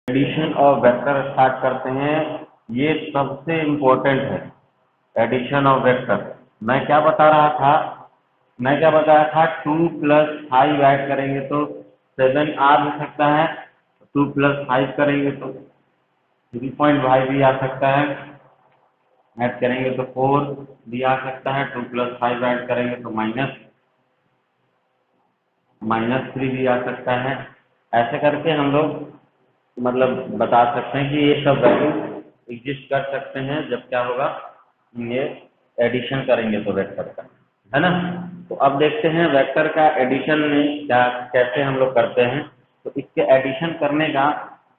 Addition of vector start करते हैं। ये सबसे इम्पोर्टेंट है, एडिशन ऑफ वेक्टर। मैं क्या बता रहा था 2+5 ऐड करेंगे तो 7 आ भी सकता है, 2+5 करेंगे तो 3.5 भी आ सकता है, ऐड करेंगे तो 4 भी आ सकता है, 2+5 ऐड करेंगे तो -3 भी आ सकता है। ऐसे करके हम लोग मतलब बता सकते हैं कि ये सब वैल्यू एग्जिस्ट कर सकते हैं जब क्या होगा, ये एडिशन करेंगे तो वेक्टर का, है ना। तो अब देखते हैं वेक्टर का एडिशन में क्या कैसे हम लोग करते हैं। तो इसके एडिशन करने का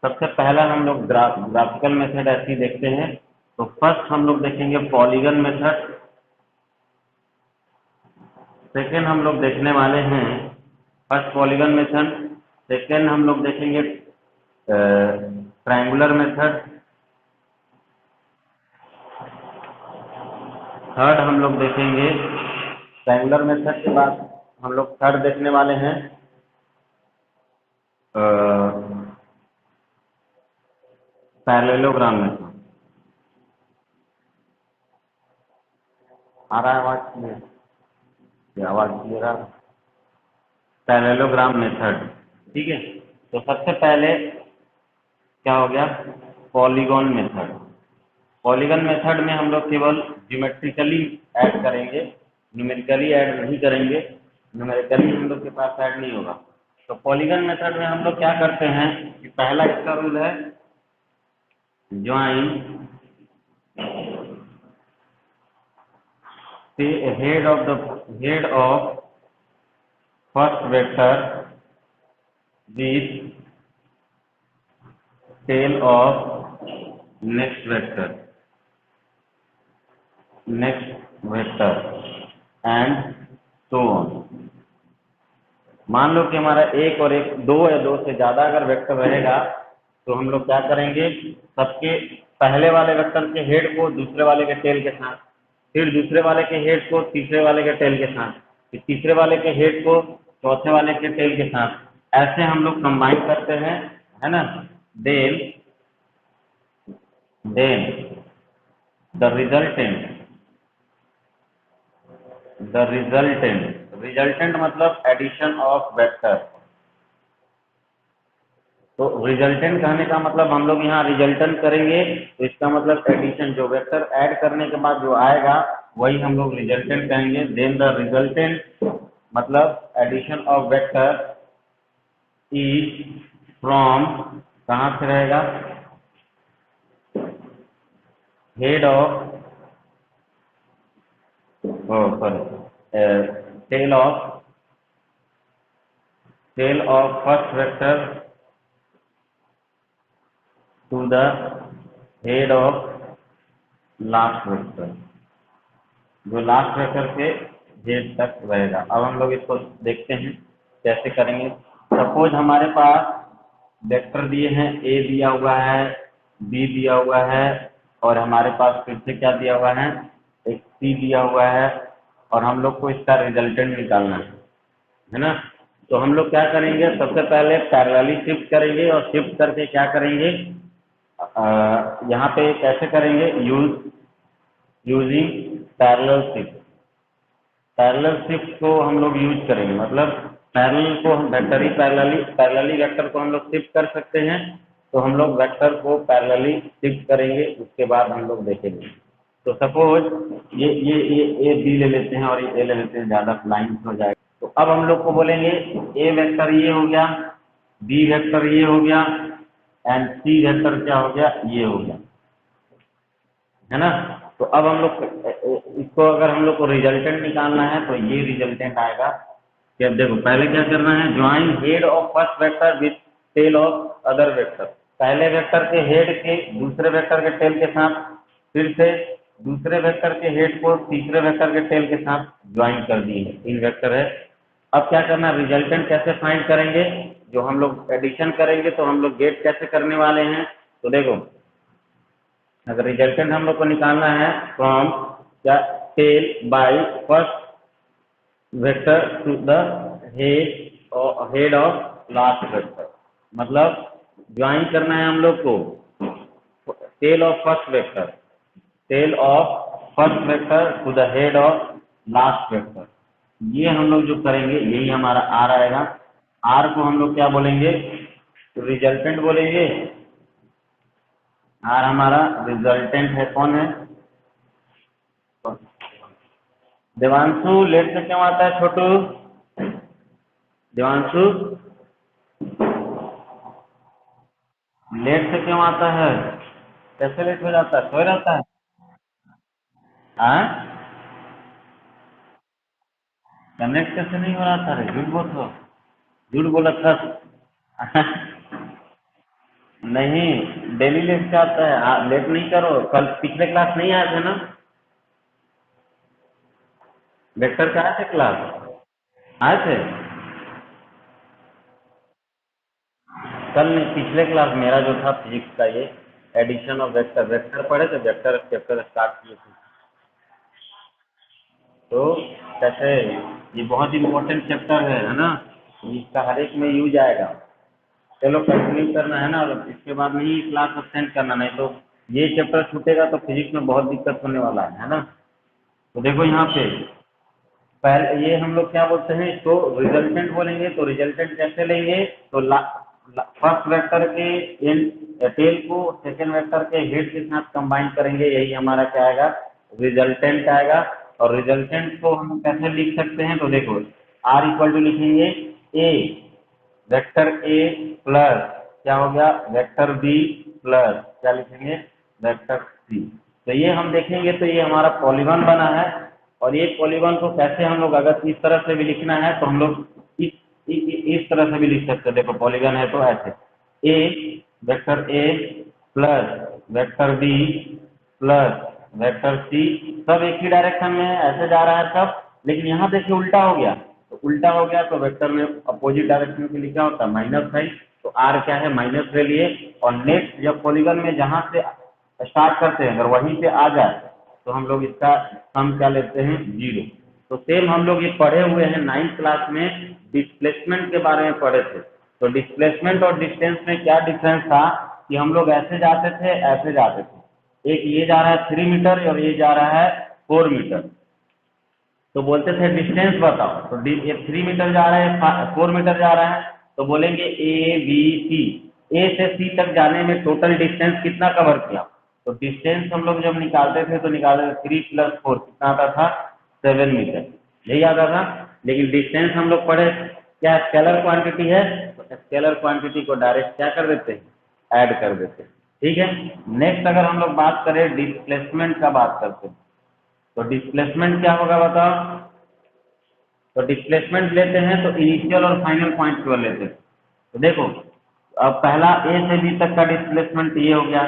सबसे पहला हम लोग ग्राफिकल मेथड ऐसे ही देखते हैं। तो फर्स्ट हम लोग देखेंगे पॉलीगन मेथड, सेकेंड हम लोग देखने वाले हैं फर्स्ट पॉलीगन मेथड, सेकेंड हम लोग देखेंगे ट्रायंगुलर मेथड, थर्ड हम लोग देखेंगे ट्रायंगुलर मेथड के बाद हम लोग थर्ड देखने वाले हैं पैरेललोग्राम मेथड। आ रहा है आवाज में? ये आवाज क्लियर आ रहा है? पैरेललोग्राम मेथड, ठीक है। तो सबसे पहले क्या हो गया, पॉलीगॉन मेथड। पॉलीगन मेथड में हम लोग केवल ज्योमेट्रिकली ऐड करेंगे, न्यूमेरिकली ऐड नहीं करेंगे, न्यूमेरिकली हम लोग के पास ऐड नहीं होगा। तो पॉलीगन मेथड में हम लोग क्या करते हैं कि पहला इसका रूल है join the head of first vector with tail of next vector and so on। मान लो कि हमारा एक और एक, दो या दो से ज्यादा अगर वेक्टर रहेगा तो हम लोग क्या करेंगे, सबके पहले वाले वेक्टर के हेड को दूसरे वाले के टेल के साथ, फिर दूसरे वाले के हेड को तीसरे वाले के टेल के साथ, फिर तीसरे वाले के हेड को चौथे वाले के टेल के साथ, ऐसे हम लोग कंबाइन करते हैं, है ना। देन द रिजल्टेंट मतलब एडिशन ऑफ वेक्टर। तो रिजल्टेंट कहने का मतलब हम लोग यहाँ रिजल्टेंट करेंगे तो इसका मतलब एडिशन, जो वेक्टर ऐड करने के बाद जो आएगा वही हम लोग रिजल्टेंट कहेंगे। देन द रिजल्टेंट मतलब addition of vector is from, कहाँ से रहेगा, head of tail of first vector to the head of last vector, जो लास्ट वेक्टर के हेड तक रहेगा। अब हम लोग इसको देखते हैं कैसे करेंगे। सपोज हमारे पास वेक्टर दिए हैं, ए दिया हुआ है, बी दिया हुआ है, और हमारे पास फिर से क्या दिया हुआ है, एक सी दिया हुआ है, और हम लोग को इसका रिजल्टेंट निकालना है ना। तो हम लोग क्या करेंगे, सबसे पहले पैरेलली शिफ्ट करेंगे, और शिफ्ट करके क्या करेंगे, यहाँ पे कैसे करेंगे, using parallel shift. Parallel shift को हम लोग यूज करेंगे, मतलब पैरेलल को हम पैरेलली वेक्टर को हम लोग शिफ्ट कर सकते हैं। तो हम लोग वेक्टर को पैरेलली शिफ्ट करेंगे, उसके बाद हम लोग देखेंगे। तो सपोज ये ए बी ले लेते हैं और ये ए ले लेते हैं, ज़्यादा लाइन हो जाएगा। तो अब हम लोग को बोलेंगे ए वेक्टर ये हो गया, बी वेक्टर ये हो गया, एंड सी वेक्टर क्या हो गया, ये हो गया, है ना। तो अब हम लोग इसको अगर हम लोग को रिजल्टेंट निकालना है तो ये रिजल्टेंट आएगा कि अब देखो पहले क्या करना है, join head of first vector with tail of other vector. पहले वेक्टर के हेड के दूसरे वेक्टर के टेल के साथ, फिर से दूसरे वेक्टर के हेड को तीसरे वेक्टर के टेल के साथ ज्वाइन कर दिए, 3 वेक्टर है। अब क्या करना, रिजल्टेंट कैसे फाइंड करेंगे, जो हम लोग एडिशन करेंगे तो हम लोग गेट कैसे करने वाले हैं। तो देखो अगर रिजल्टेंट हम लोग को निकालना है फ्रॉम क्या, tail by first vector to the head of last vector, मतलब ज्वाइन करना है हम लोग को tail of first vector, tail of first vector to the head of last vector. ये हम लोग जो करेंगे यही हमारा आर आएगा। आर को हम लोग क्या बोलेंगे, रिजल्टेंट बोलेंगे। आर हमारा रिजल्टेंट है, कौन है, देवांशु। लेट से क्यों आता है छोटू, देवांशु लेट से क्यों आता है, कैसे लेट हो जाता है, सोए रहता है। कनेक्ट कैसे नहीं हो रहा था रे, झूठ बोल रहा, झूठ बोला था। नहीं, डेली लेट से आता है, लेट नहीं करो। कल पिछले क्लास नहीं आए थे ना, वेक्टर का आए थे क्लास, आए थे कल नहीं, पिछले क्लास मेरा जो था फिजिक्स का, ये एडिशन ऑफ वेक्टर, वेक्टर पढ़े थे, वेक्टर चैप्टर स्टार्ट किए थे। तो कैसे, ये बहुत इंपॉर्टेंट चैप्टर है ना, इसका हर एक में यूज आएगा। चलो कंटिन्यू करना है ना, और इसके बाद नहीं क्लास अटेंड करना, नहीं तो ये चैप्टर छूटेगा तो फिजिक्स में बहुत दिक्कत होने वाला है ना। तो देखो यहाँ पे पहले ये हम लोग क्या बोलते हैं, इसको रिजल्टेंट बोलेंगे। तो रिजल्टेंट कैसे लेंगे, तो फर्स्ट वेक्टर के टेल को सेकेंड वेक्टर के हेड के साथ कंबाइन करेंगे, यही हमारा क्या आएगा, रिजल्टेंट आएगा। और रिजल्टेंट को हम कैसे लिख सकते हैं, तो देखो आर इक्वल टू लिखेंगे ए वेक्टर ए प्लस क्या हो गया, वेक्टर बी प्लस क्या लिखेंगे, वेक्टर सी। तो ये हम देखेंगे, तो ये हमारा पॉलीगॉन बना है। और ये पॉलीगॉन को कैसे हम लोग, अगर इस तरह से भी लिखना है तो हम लोग इस तरह से भी लिख सकते हैं। देखो पॉलीगॉन है तो ऐसे a vector A plus vector B plus vector C, सब एक ही डायरेक्शन में है, ऐसे जा रहा है सब। लेकिन यहाँ देखिए उल्टा हो गया, तो उल्टा हो गया तो वेक्टर में अपोजिट डायरेक्शन के लिए क्या होता है, माइनस साइन। तो आर क्या है, माइनस ले लिए। और नेक्स्ट जब पॉलीगॉन में जहाँ से स्टार्ट करते हैं अगर वहीं पे आ जाए तो हम लोग इसका सम क्या लेते हैं, 0। तो सेम हम लोग ये पढ़े हुए हैं 9th क्लास में, डिस्प्लेसमेंट के बारे में पढ़े थे। तो डिस्प्लेसमेंट और डिस्टेंस में क्या डिफरेंस था, कि हम लोग ऐसे जाते थे, ऐसे जाते थे। एक ये जा रहा है 3 मीटर और ये जा रहा है 4 मीटर। तो बोलते थे डिस्टेंस बताओ, तो ये 3 मीटर जा रहा है, 4 मीटर जा रहा है, तो बोलेंगे ए बी सी। ए से सी तक जाने में टोटल डिस्टेंस कितना कवर किया, तो डिस्टेंस हम लोग जब निकालते थे तो निकालते थे 3 + 4 कितना आता था, 7 मीटर, यही आता था। लेकिन डिस्टेंस हम लोग पढ़े क्या स्केलर क्वांटिटी है, तो स्केलर क्वांटिटी को डायरेक्ट क्या कर देते हैं, ऐड कर देते हैं। ठीक है। नेक्स्ट अगर हम लोग बात करें डिस्प्लेसमेंट का, बात करते हैं तो डिस्प्लेसमेंट क्या होगा बताओ। तो डिस्प्लेसमेंट लेते हैं तो इनिशियल और फाइनल पॉइंट केवल लेते हैं। तो देखो अब पहला ए से बी तक का डिस्प्लेसमेंट ये हो गया,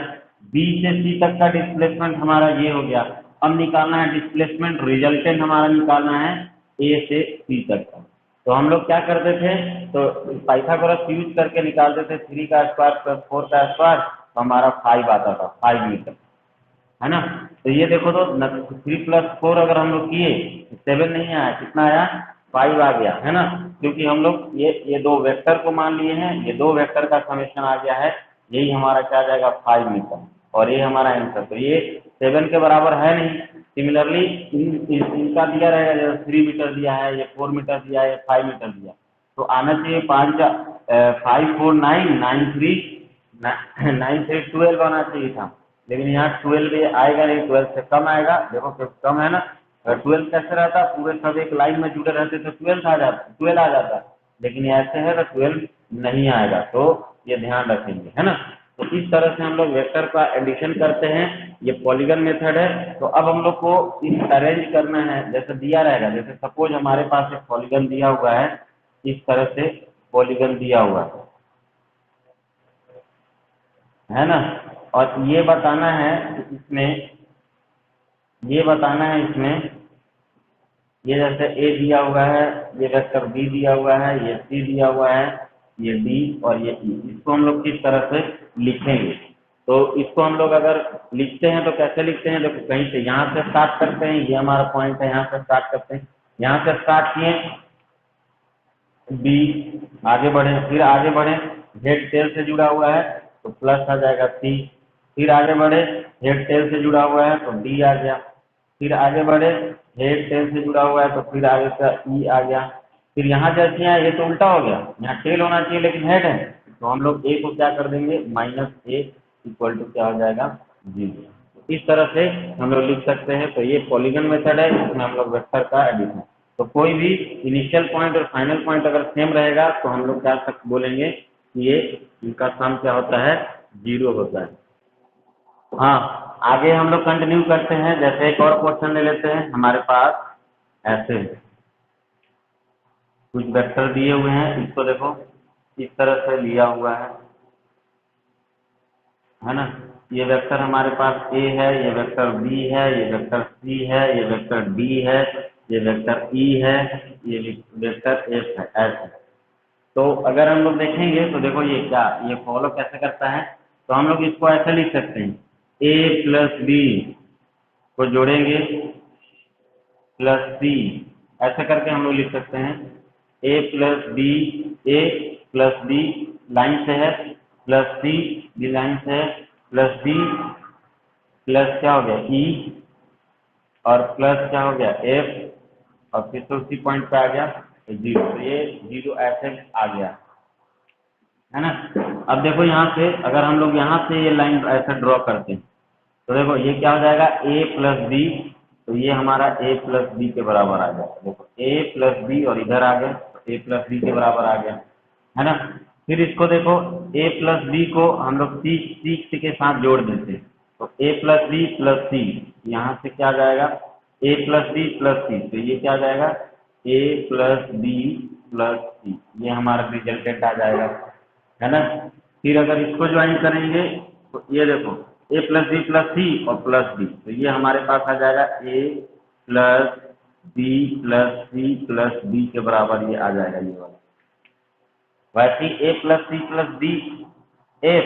बी से सी तक का डिस्प्लेसमेंट हमारा ये हो गया। अब निकालना है डिस्प्लेसमेंट रिजल्टेंट, हमारा निकालना है ए से सी तक का। तो हम लोग क्या करते थे, तो पाइथागोरस यूज करके निकालते थे, 3 का स्क्वायर प्लस 4 का स्क्वायर, तो हमारा 5 आता था, 5 मीटर, है ना। तो ये देखो तो 3 + 4 अगर हम लोग किए 7 नहीं आया, कितना आया, 5 आ गया, है ना। क्योंकि हम लोग ये दो वेक्टर को मान लिए हैं, ये दो वेक्टर का समेशन आ गया है, यही हमारा क्या जाएगा, 5 मीटर। और ये हमारा आंसर, तो ये 7 के बराबर है नहीं। सिमिलरली इनका दिया रहेगा, जैसे 3 मीटर दिया है, ये 4 मीटर दिया है, 5 मीटर दिया, तो आना चाहिए 5 5 4 9 9 3 9 3 12 आना चाहिए था। लेकिन यहाँ 12 आएगा नहीं, 12 से कम आएगा। देखो फिर कम है ना, 12 कैसे रहता, पूरे सब एक लाइन में जुड़े रहते तो 12 आ जाता, 12 आ जाता। लेकिन ये ऐसे है तो 12 नहीं आएगा, तो ये ध्यान रखेंगे, है ना। तो इस तरह से हम लोग वेक्टर का एडिशन करते हैं, ये पॉलीगन मेथड है। तो अब हम लोग को इस अरेंज करना है, जैसे दिया रहेगा, जैसे सपोज हमारे पास एक पॉलीगन दिया हुआ है, इस तरह से पॉलीगन दिया हुआ है ना। और ये बताना है इसमें, ये बताना है इसमें, ये जैसे ए दिया हुआ है, ये वेक्टर बी दिया हुआ है, ये सी दिया हुआ है, ये डी और ये ई, इसको हम लोग किस तरह से लिखेंगे। तो इसको हम लोग अगर लिखते हैं तो कैसे लिखते हैं, देखो कहीं से यहाँ से स्टार्ट करते हैं, ये हमारा पॉइंट है, यहाँ से स्टार्ट करते हैं, यहाँ से स्टार्ट किए बी, आगे बढ़े, फिर आगे बढ़े, हेड टेल से जुड़ा हुआ है तो प्लस आ जाएगा सी। फिर आगे बढ़े, हेड टेल से जुड़ा हुआ है तो डी आ गया। फिर आगे बढ़े, हेड टेल से जुड़ा हुआ है तो फिर आगे का ई आ गया। फिर यहाँ जैसे यहाँ ये तो उल्टा हो गया, यहाँ टेल होना चाहिए लेकिन हेड है, तो हम लोग ए को क्या कर देंगे, माइनस ए इक्वल टू क्या हो जाएगा, 0। इस तरह से हम लोग लिख सकते हैं। तो ये पॉलीगन मेथड है, इसमें हम लोग वेक्टर का एडिशन, तो कोई भी इनिशियल पॉइंट और फाइनल पॉइंट अगर सेम रहेगा तो हम लोग क्या बोलेंगे कि ये इनका सम क्या होता है, 0 होता है। हाँ, आगे हम लोग कंटिन्यू करते हैं। जैसे एक और क्वेश्चन ले लेते हैं। हमारे पास ऐसे कुछ वेक्टर दिए हुए हैं, इसको देखो इस तरह से लिया हुआ है ना। ये वेक्टर हमारे पास ए है, ये वेक्टर बी है, ये वेक्टर सी है, ये वेक्टर डी है, ये वेक्टर ई है, ये वेक्टर एफ है, ऐसे। तो अगर हम लोग देखेंगे तो देखो ये क्या, ये फॉलो कैसे करता है, तो हम लोग इसको ऐसे लिख सकते हैं, ए प्लस बी को जोड़ेंगे प्लस सी, ऐसे करके हम लोग लिख सकते हैं। ए प्लस बी, ए प्लस बी लाइन से है, प्लस सी बी लाइन से है, प्लस डी प्लस क्या हो गया ई, और प्लस क्या हो गया एफ, और फिर तो उसी पॉइंट पे आ गया 0। तो ये 0 ऐसे आ गया है ना। अब देखो यहाँ से अगर हम लोग यहाँ से ये लाइन ऐसे ड्रॉ करते हैं तो देखो ये क्या हो जाएगा, ए प्लस बी, तो ये हमारा ए प्लस बी के बराबर आ गया। देखो ए प्लस बी और इधर आ गया तो ए प्लस बी के बराबर आ गया है ना। फिर इसको देखो, ए प्लस बी को हम लोग सी के साथ जोड़ देते हैं तो ए प्लस बी प्लस सी, यहाँ से क्या आ जाएगा, ए प्लस बी प्लस सी, तो ये क्या आ जाएगा, ए प्लस बी प्लस सी, ये हमारा रिजल्टेंट आ जाएगा है ना। फिर अगर इसको ज्वाइन करेंगे तो ये देखो A plus B plus C और प्लस बी, तो ये हमारे पास आ जाएगा A plus B plus C plus D के बराबर ये आ जाएगा ये वाला। वैसे ही A plus C plus D F,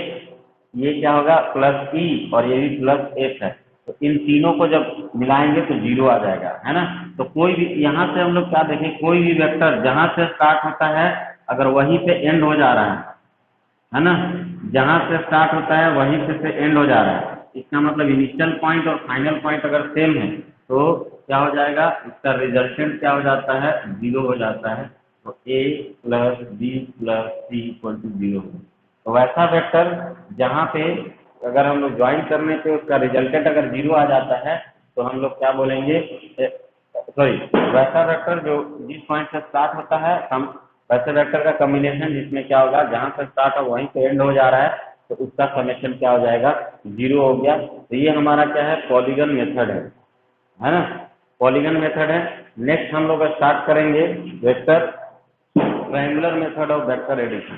ये क्या होगा, प्लस ई, और ये भी प्लस एफ है, तो इन तीनों को जब मिलाएंगे तो 0 आ जाएगा है ना। तो कोई भी यहाँ से हम लोग क्या देखें, कोई भी वेक्टर जहाँ से स्टार्ट होता है अगर वहीं पे एंड हो जा रहा है ना, जहाँ से स्टार्ट होता है वहीं से एंड हो जा रहा है, इसका मतलब इनिशियल पॉइंट और फाइनल पॉइंट अगर सेम है तो क्या हो जाएगा, इसका रिजल्टेंट क्या हो जाता है, 0 हो जाता है। तो A plus B plus C equal to 0। तो वैसा वेक्टर जहाँ पे अगर हम लोग ज्वाइन करने पे उसका रिजल्टेंट अगर 0 आ जाता है तो हम लोग क्या बोलेंगे, सॉरी, वैसा वेक्टर जो जिस पॉइंट से स्टार्ट होता है हम वैसे वेक्टर का कॉम्बिनेशन जिसमें क्या होगा, जहाँ से स्टार्ट हो वहीं पे एंड हो जा रहा है तो उसका समेशन क्या हो जाएगा, 0 हो गया। तो ये हमारा क्या है, पॉलीगन मेथड है ना, पॉलीगन मेथड है। नेक्स्ट हम लोग स्टार्ट करेंगे vector triangular method of vector addition.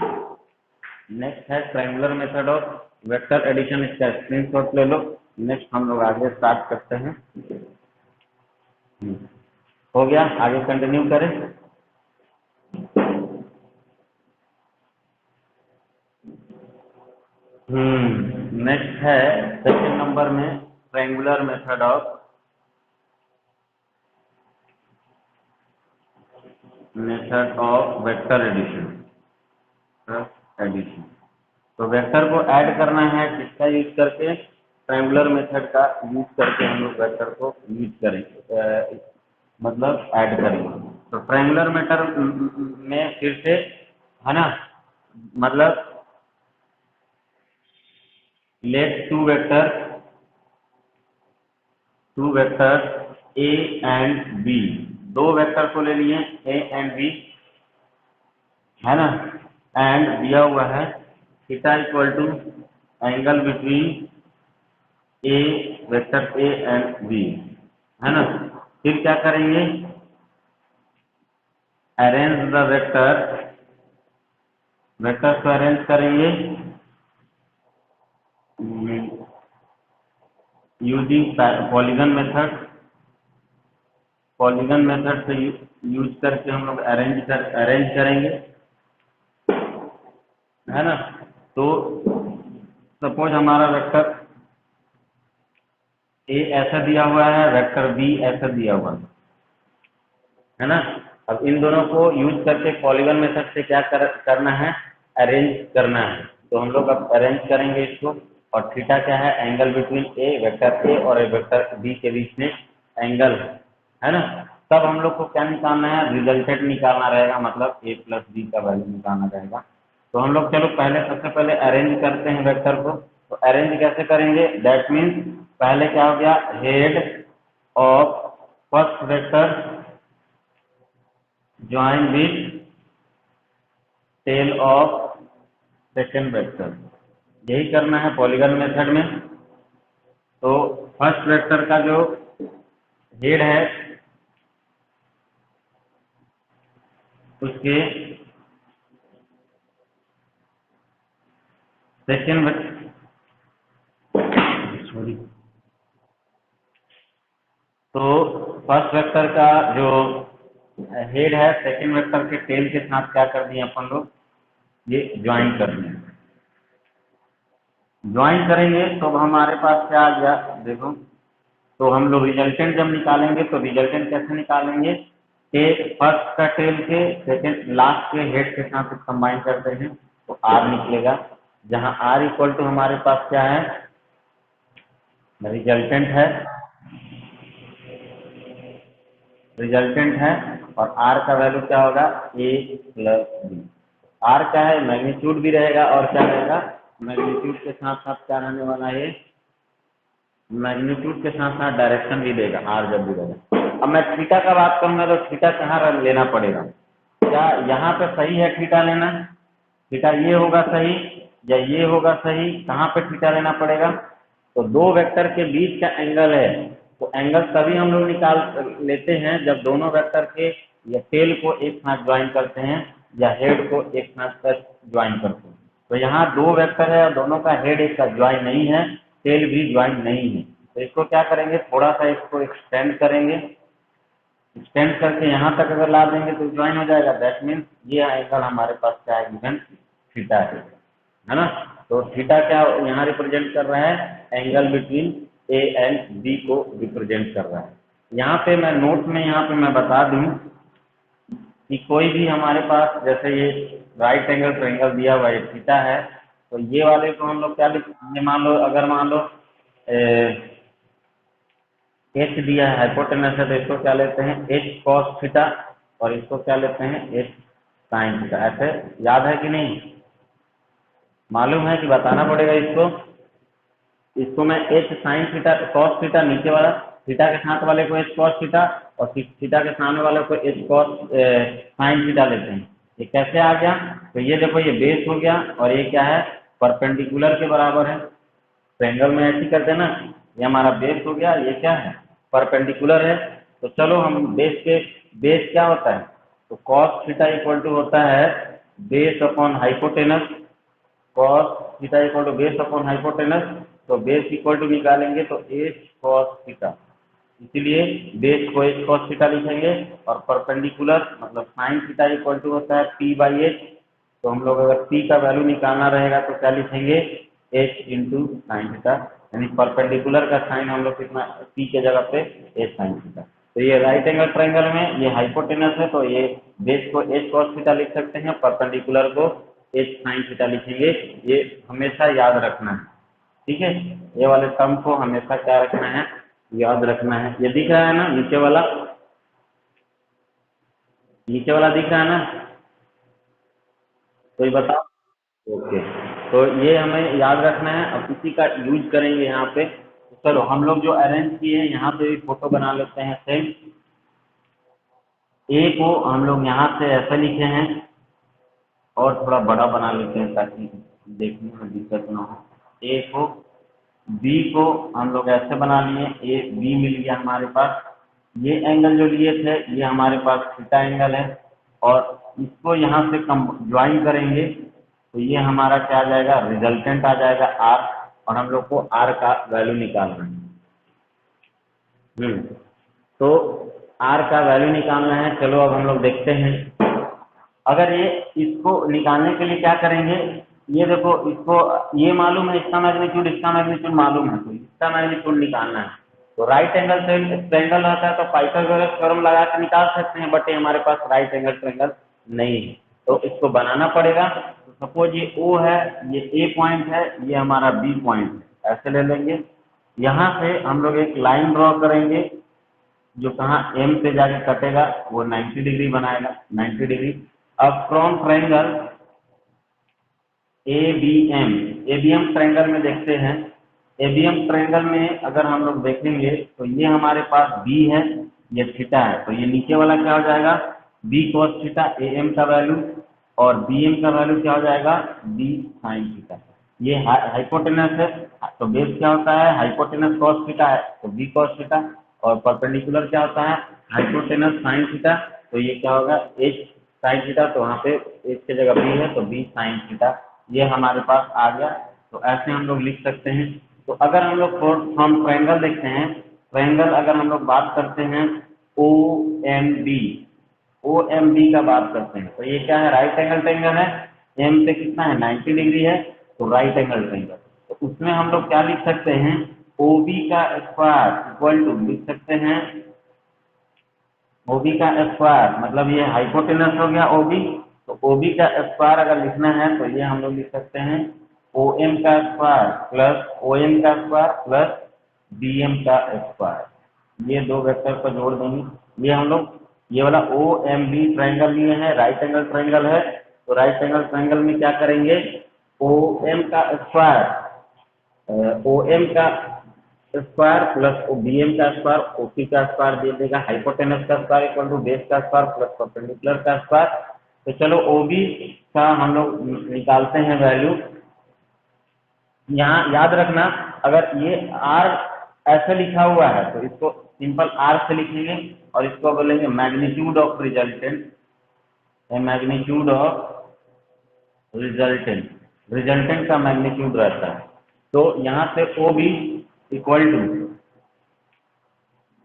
Next है triangular method of vector addition, इसका स्क्रीनशॉट ले लो। नेक्स्ट हम लोग आगे स्टार्ट करते हैं। हो गया, आगे कंटिन्यू करें। नेक्स्ट है सेकंड नंबर में triangular method of vector addition. तो वेक्टर को ऐड करना है, किसका यूज करके, ट्रायंगुलर मेथड का यूज करके हम लोग वेक्टर को यूज करेंगे, मतलब ऐड करेंगे। तो ट्रायंगुलर मेथड में फिर से है ना, मतलब let two vector A and B, दो वेक्टर को ले लिए ए एंड बी है ना, एंड दिया हुआ है theta equal to angle between A, vector A and B है ना। फिर क्या करेंगे, अरेंज द वेक्टर को अरेंज करेंगे यूजिंग पॉलीगन मेथड से यूज करके हम लोग अरेंज करेंगे है ना। तो सपोज हमारा वेक्टर ए ऐसा दिया हुआ है, वेक्टर बी ऐसा दिया हुआ है ना। अब इन दोनों को यूज करके पॉलीगन मेथड से क्या करना है, अरेंज करना है। तो हम लोग अब अरेंज करेंगे इसको। और थीटा क्या है? एंगल बिटवीन ए वेक्टर ए और ए वेक्टर बी के बीच में एंगल है ना। तब हम लोग को क्या निकालना है? रिजल्टेंट निकालना रहेगा, मतलब ए प्लस बी का वैल्यू निकालना रहेगा। तो हम लोग चलो पहले सबसे पहले अरेंज करते हैं वेक्टर को। तो अरेंज कैसे करेंगे? दैट मीन्स पहले क्या हो गया? Head of first vector join with tail of second vector, यही करना है पॉलीगन मेथड में। तो फर्स्ट वेक्टर का जो हेड है उसके सेकेंड सॉरी, तो फर्स्ट वेक्टर का जो हेड है सेकेंड वेक्टर के टेल के साथ क्या कर दिए अपन लोग? ये ज्वाइन कर दिए। ज्वाइन करेंगे तो हमारे पास क्या आ गया देखो। तो हम लोग रिजल्टेंट जब निकालेंगे तो रिजल्टेंट कैसे निकालेंगे? फर्स्ट का टेल के सेकेंड लास्ट के हेड के साथ कंबाइन करते हैं तो आर निकलेगा, जहां आर इक्वल टू हमारे पास क्या है? रिजल्टेंट है, रिजल्टेंट है। और आर का वैल्यू क्या होगा? ए प्लस बी। आर क्या है? मैग्नीट्यूड भी रहेगा और क्या रहेगा? मैग्नीट्यूड के साथ साथ क्या रहने वाला है? मैग्नीट्यूड के साथ साथ डायरेक्शन भी देगा आर जब भी रहेगा। अब मैं थीटा का बात करूंगा तो थीटा कहाँ लेना पड़ेगा? क्या यहाँ पे सही है थीटा लेना? थीटा ये होगा सही या ये होगा सही? कहाँ पे थीटा लेना पड़ेगा? तो दो वेक्टर के बीच का एंगल है, तो एंगल तभी हम लोग निकाल लेते हैं जब दोनों वेक्टर के या टेल को एक साथ ज्वाइन करते हैं या हेड को एक साथ ज्वाइन करते हैं। तो यहाँ दो वेक्टर है और दोनों का हेड एक साथ ज्वाइन नहीं है, टेल भी ज्वाइन नहीं है। तो इसको क्या करेंगे? थोड़ा सा इसको एक्सटेंड करेंगे। एक्सटेंड करके यहाँ तक अगर ला देंगे तो ज्वाइन हो जाएगा। दैट मीन्स ये एंगल हमारे पास क्या है? गिवन थीटा है ना। तो थीटा क्या यहाँ रिप्रेजेंट कर रहा है? Angle between A and B को रिप्रेजेंट कर रहा है। यहाँ पे मैं नोट में यहाँ पे मैं बता दूं कि कोई भी हमारे पास जैसे ये राइट एंगल ट्रायंगल दिया हुआ है थीटा है, तो ये वाले को हम लोग क्या लिखते हैं? मान लो अगर मान लो एच दिया है हाइपोटेनस है तो इसको क्या लेते हैं? एच कॉस थीटा, और इसको क्या लेते हैं? H sine theta. ऐसे याद है कि नहीं? मालूम है कि बताना पड़ेगा इसको? इसको मैं h sine theta cos theta, नीचे वाला थीटा के साथ वाले को एच कॉस थीटा और थीटा के सामने वाले को एच कॉस साइन थीटा लेते हैं। ये कैसे आ गया? तो ये देखो ये बेस हो गया और ये क्या है? परपेंडिकुलर के बराबर है। ट्रायंगल में ऐसे ही करते हैं ना। ये हमारा बेस हो गया, ये क्या है? परपेंडिकुलर है। तो चलो हम बेस क्या होता है? तो कॉस थीटा इक्वल टू होता है base upon hypotenuse. Cos theta equal to base upon hypotenuse. तो बेस इक्वल टू निकालेंगे तो एच कॉस थीटा, इसीलिए बेस को एच कॉस थीटा लिखेंगे। और परपेंडिकुलर मतलब साइन थीटा इक्वल टू होता है पी बाई एच। तो हम लोग अगर पी का वैल्यू निकालना रहेगा तो क्या लिखेंगे? एच इंटू साइन थीटा, यानी परपेंडिकुलर का साइन हम लोग कितना पी के जगह पे एच साइन थीटा। तो ये राइट एंगल ट्रायंगल में ये हाइपोटेनस है तो ये बेस को एच कॉस थीटा लिख सकते हैं, परपेंडिकुलर को एच साइन थीटा लिखेंगे। ये हमेशा याद रखना है, ठीक है? ये वाले टर्म को हमेशा क्या रखना है? याद रखना है। ये दिख रहा है ना नीचे वाला? नीचे वाला दिख रहा है ना? कोई बताओ। ओके, तो ये हमें याद रखना है। अब इसी का यूज करेंगे यहाँ पे। तो चलो हम लोग जो अरेंज किए हैं यहाँ पे भी फोटो बना लेते हैं। सेम ए को हम लोग यहाँ से ऐसे लिखे हैं और थोड़ा बड़ा बना लेते हैं ताकि देखने में दिक्कत ना हो। ए को बी को हम लोग ऐसे बना लिए, ए बी मिल गया हमारे पास। ये एंगल जो लिए थे ये हमारे पास थीटा एंगल है और इसको यहाँ से कम ज्वाइन करेंगे तो ये हमारा क्या आ जाएगा? रिजल्टेंट आ जाएगा आर। और हम लोग को आर का वैल्यू निकालना है। तो आर का वैल्यू निकालना है। चलो अब हम लोग देखते हैं। अगर ये इसको निकालने के लिए क्या करेंगे? ये देखो इसको ये मालूम है इसका मैग्नीट्यूड मालूम है, तो इसका मैग्नीट्यूड निकालना है। तो राइट एंगल ट्रायंगल रहता है तो पाइथागोरस थ्योरम लगा के निकाल सकते हैं, बट ये हमारे पास राइट एंगल ट्रायंगल नहीं है तो इसको बनाना पड़ेगा। तो सपोज ये O है, ये A पॉइंट है, ये हमारा B पॉइंट है, ऐसे ले लेंगे। यहाँ से हम लोग एक लाइन ड्रॉ करेंगे जो कहाँ M पे जाके कटेगा, वो 90 डिग्री बनाएगा, 90 डिग्री। अब फ्रॉम ट्रायंगल ABM ट्रायंगल में देखते हैं, ABM ट्रायंगल में अगर हम लोग देखेंगे तो ये हमारे पास B है, ये थीटा है, तो ये नीचे वाला क्या हो जाएगा, B cos थीटा AM का वैल्यू, और BM का वैल्यू क्या हो जाएगा, B sin थीटा। ये हाइपोटेनस है, तो बेस क्या होता है, हाइपोटेनस cos थीटा है तो B cos थीटा, और परपेंडिकुलर क्या होता है, हाइपोटेनस sin थीटा, तो ये क्या होगा, H sin थीटा, तो वहाँ पे H की जगह B है तो B sin थीटा, ये हमारे पास आ गया। तो ऐसे हम लोग लिख सकते हैं। तो अगर हम लोग हम ट्रायंगल देखते हैं, ट्रायंगल अगर हम लोग बात करते हैं OMB का बात करते हैं, तो ये क्या है, राइट एंगल ट्रायंगल है, M पे कितना है, 90 डिग्री है, तो राइट एंगल ट्रायंगल। तो उसमें हम लोग क्या लिख सकते हैं, OB का स्क्वायर इक्वल टू लिख सकते हैं, OB का स्क्वायर मतलब ये हाइपोटेनस हो गया OB, तो OB का स्क्वायर अगर लिखना है तो ये हम लोग लिख सकते हैं OM का स्क्वायर प्लस OM का स्क्वायर प्लस BM का स्क्वायर, ये दो वेक्टर को जोड़ देंगे। ये हम लोग ये वाला OMB ट्रायंगल लिए हैं, राइट एंगल ट्रायंगल है, तो राइट एंगल ट्रायंगल में क्या करेंगे, OM का स्क्वायर OM का स्क्वायर प्लस BM का स्क्वायर OP का स्क्वायर दे देगा, हाइपोटेनस का स्क्वायर इक्वल टू बेस का स्क्वायर प्लस परपेंडिकुलर का स्क्वायर। तो चलो OB का हम लोग निकालते हैं वैल्यू। यहाँ याद रखना, अगर ये R ऐसे लिखा हुआ है तो इसको सिंपल R से लिखेंगे, और इसको बोलेंगे magnitude of resultant, magnitude of resultant का मैग्नीट्यूड रहता है। तो यहाँ से OB इक्वल टू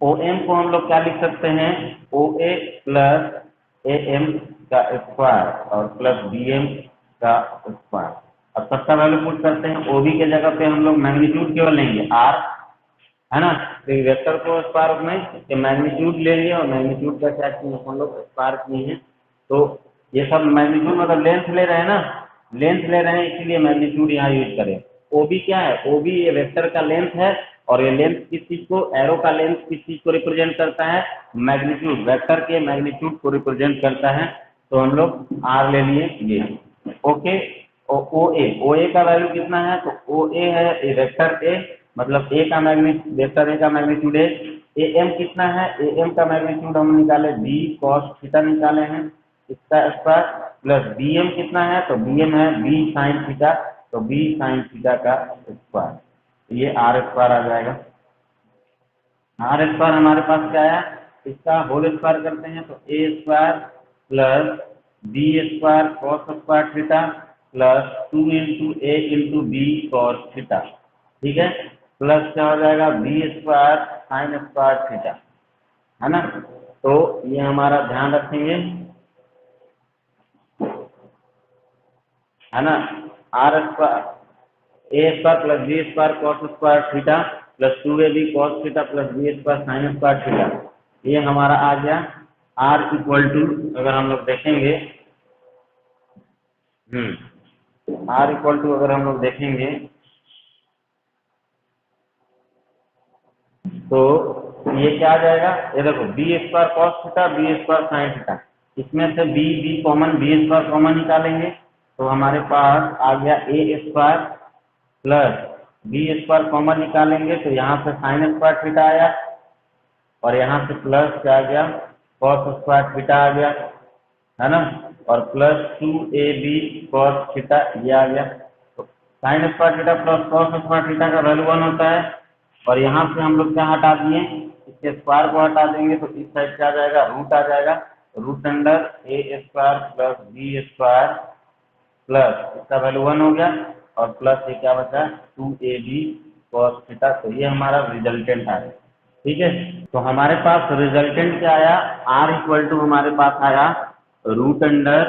OM को हम लोग क्या लिख सकते हैं, OA प्लस AM का स्क्वायर और प्लस BM का स्क्वायर। अब सबका वैल्यू पुट करते हैं, OB के जगह पे हम लोग मैग्नीट्यूड केवल लेंगे R, है ना, तो वेक्टर को स्क्वायर में मैग्नीट्यूड लेंगे, और मैग्नीट्यूड का क्या किए हम लोग, स्क्वायर किए हैं। तो ये सब मैग्नीट्यूड मतलब लेंथ ले रहे हैं ना, लेंथ ले रहे हैं इसीलिए मैग्नीट्यूड यहाँ यूज करें। OB क्या है, OB ये वेक्टर का लेंथ है, और ये लेंथ किस चीज को, एरो का लेंथ किस चीज को रिप्रेजेंट करता है, मैग्नीट्यूड, वेक्टर के मैग्नीट्यूड को रिप्रेजेंट करता है। तो हम लोग R ले लिए ये, ओके। OA का वैल्यू कितना है, तो OA है वेक्टर A, मतलब A का मैग्नीट्यूड, वेक्टर A का मैग्नीट्यूड है। AM कितना है, AM का मैग्नीट्यूड हम निकाले B cos थीटा निकाले हैं, इसका स्क्वायर प्लस BM कितना है, तो BM है B sin थीटा, तो B sin थीटा का स्क्वायर, ये R स्क्वायर आ जाएगा। R स्क्वायर हमारे पास क्या आया, इसका होल स्क्वायर करते हैं तो A square plus B square cos square theta plus 2 into A into B cos theta, ठीक है, प्लस क्या हो जाएगा B square sine square theta, है ना। तो ये हमारा ध्यान रखेंगे, है ना, R square A square plus B square cos square theta plus 2AB cos theta plus B square sine square theta, ये हमारा आ गया। R इक्वल टू अगर हम लोग देखेंगे, R इक्वल टू अगर हम लोग देखेंगे तो ये क्या आ जाएगा, ये देखो B square cos theta B square sine theta, इसमें से B common, B square common निकालेंगे तो हमारे पास आ गया A square plus B square common निकालेंगे तो यहाँ से साइन स्क्वायर थीटा आया, और यहाँ से प्लस क्या आ गया, cos स्क्वायर थीटा आ गया, है ना, और प्लस 2AB cos थीटा ये आ गया। तो sine square theta plus cos square theta का वैल्यू 1 होता है, और यहाँ से हम लोग क्या हटा दिए, इसके स्क्वायर को हटा देंगे तो इस साइड क्या आ जाएगा, रूट आ जाएगा, root under A square plus B square plus इसका वैल्यू 1 हो गया, और प्लस ये क्या बचा 2AB cos थीटा, तो ये हमारा रिजल्टेंट आया, ठीक है। तो हमारे पास रिजल्टेंट क्या आया, R इक्वल टू हमारे पास आया root under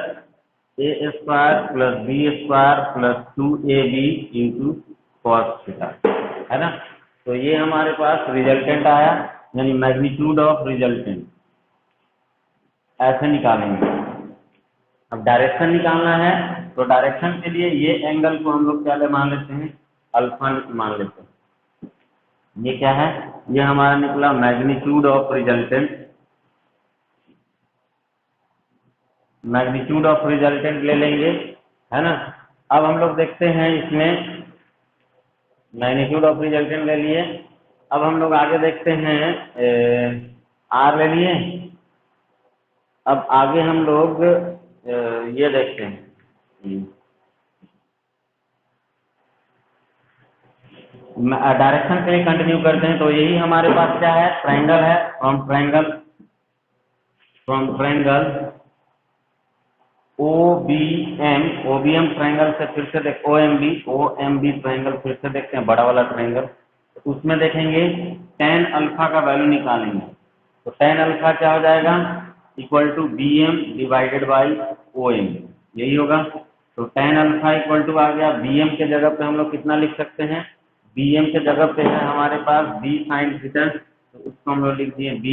A square plus B square plus 2AB into cos theta, है ना। तो ये हमारे पास रिजल्टेंट आया, यानी मैग्नीट्यूड ऑफ रिजल्टेंट, ऐसे निकालेंगे। अब डायरेक्शन निकालना है तो डायरेक्शन के लिए ये एंगल को हम लोग क्या मान लेते हैं, अल्फा मान लेते हैं। ये क्या है, ये हमारा निकला magnitude of resultant, magnitude of resultant ले लेंगे, है ना। अब हम लोग देखते हैं इसमें मैग्नीट्यूड ऑफ रिजल्टेंट ले लिए। अब हम लोग आगे देखते हैं आर ले लिए। अब आगे हम लोग ये देखते हैं, डायरेक्शन के लिए कंटिन्यू करते हैं। तो यही हमारे पास क्या है, ट्रायंगल है। फ्रॉम ट्रायंगल ओबीएम ट्रायंगल से फिर से देख ओएमबी ट्रायंगल फिर से देखते हैं, बड़ा वाला ट्रायंगल। तो उसमें देखेंगे tan अल्फा का वैल्यू निकालेंगे। तो tan अल्फा क्या हो जाएगा, equal to BM divided by OM, यही होगा। तो tan अल्फा इक्वल टू आ गया, BM के जगह पे हम लोग कितना लिख सकते हैं, BM के जगह पे है हमारे पास B sin थीटा, तो उसको हम लोग लिख दिए B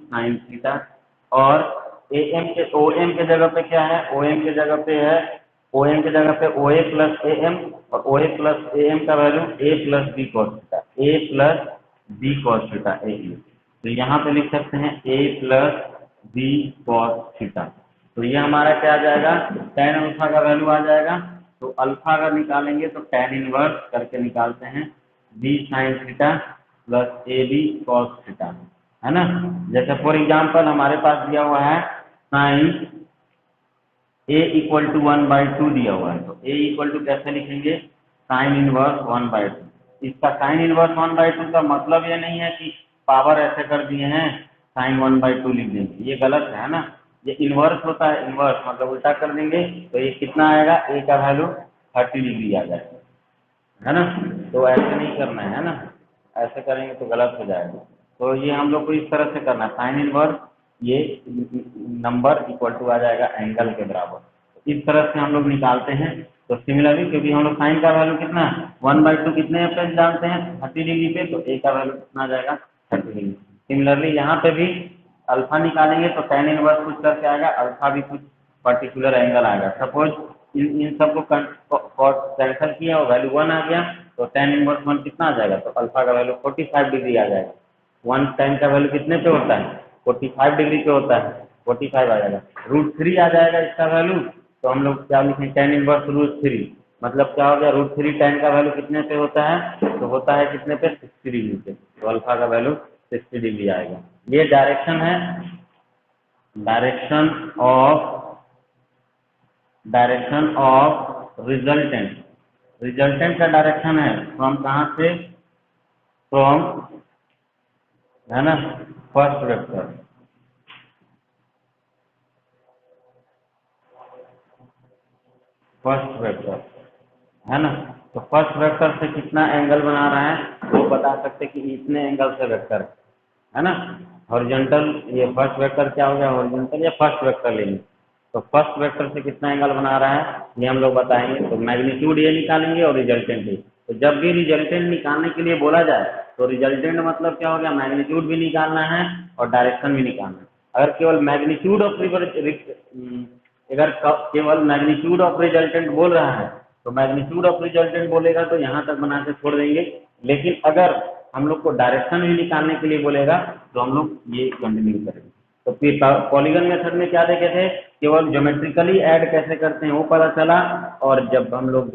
sin थीटा। और OM के जगह पे क्या है, OM के जगह पे है, OM के जगह पे OA प्लस AM, और OA प्लस AM का value A plus B cos theta, A plus B cos theta AE। तो यहाँ पे लिख सकते हैं A plus B cos theta. तो ये हमारा क्या आ जाएगा, tan अल्फा का वैल्यू आ जाएगा। तो अल्फा अगर निकालेंगे तो tan इनवर्स करके निकालते हैं B sin theta plus AB cos theta, है ना। जैसे फॉर एग्जाम्पल हमारे पास दिया हुआ है साइन A इक्वल टू 1/2 दिया हुआ है। तो A इक्वल टू कैसे लिखेंगे, साइन इनवर्स 1/2। इसका साइन इनवर्स 1/2 का मतलब ये नहीं है कि पावर ऐसे कर दिए हैं साइन 1/2 लिख देंगे, ये गलत है ना। ये इनवर्स होता है, इनवर्स मतलब उल्टा कर देंगे। तो ये कितना आएगा, A का वैल्यू 30 डिग्री आ जाएगा, है ना। तो ऐसे नहीं करना है ना, ऐसे करेंगे तो गलत हो जाएगा। तो ये हम लोग को इस तरह से करना है, साइन इनवर्स ये नंबर इक्वल टू आ जाएगा एंगल के बराबर। तो इस तरह से हम लोग निकालते हैं। तो सिमिलरली क्योंकि हम लोग साइन का वैल्यू कितना 1/2 कितने पे जानते हैं, 30 डिग्री पे, तो A का वैल्यू कितना आ जाएगा 30 डिग्री। सिमिलरली यहाँ पे भी अल्फा निकालेंगे तो tan इनवर्स कुछ करके आएगा, अल्फा भी कुछ पर्टिकुलर एंगल आएगा। सपोज इन सबको कैंसिल किया और वैल्यू 1 आ गया, तो tan इनवर्स 1 कितना आ जाएगा, तो अल्फा का वैल्यू 45 डिग्री आ जाएगा। 1 tan का वैल्यू कितने पे होता है, 45 डिग्री पे होता है, 45 आ जाएगा। √3 आ जाएगा इसका वैल्यू। तो हम लोग क्या लिखें, tan इनवर्स √3 मतलब क्या हो गया, √3 tan का वैल्यू कितने पे होता है, तो होता है कितने पे 60 डिग्री पे। तो अल्फा का वैल्यू 60 डिग्री आएगा। ये डायरेक्शन है, डायरेक्शन ऑफ रिजल्टेंट। रिजल्टेंट का डायरेक्शन है फ्रॉम कहाँ से, फ्रॉम, है ना, फर्स्ट वेक्टर। फर्स्ट वेक्टर, है ना। तो फर्स्ट वेक्टर से कितना एंगल बना रहा है वो बता सकते कि इतने एंगल से वेक्टर है ना। हॉरिजॉन्टल, ये फर्स्ट वेक्टर क्या हो गया, हॉरिजॉन्टल या फर्स्ट वेक्टर लेंगे। तो फर्स्ट वेक्टर से कितना एंगल बना रहा है ये हम लोग बताएंगे। तो मैग्नीट्यूड ये निकालेंगे और रिजल्टेंट ये। तो जब भी रिजल्टेंट निकालने के लिए बोला जाए तो रिजल्टेंट मतलब क्या हो गया, मैग्नीट्यूड भी निकालना है और डायरेक्शन भी निकालना है। अगर केवल मैग्नीट्यूड ऑफ अगर केवल मैग्नीट्यूड ऑफ रिजल्टेंट बोल रहा है तो मैग्नीट्यूड ऑफ रिजल्टेंट बोलेगा तो यहाँ तक बना के छोड़ देंगे। लेकिन अगर हम लोग को डायरेक्शन भी निकालने के लिए बोलेगा तो हम लोग ये कंटिन्यू करेंगे। तो फिर पॉलीगन मेथड में क्या देखे थे, केवल ज्योमेट्रिकली ऐड कैसे करते हैं वो पता चला। और जब हम लोग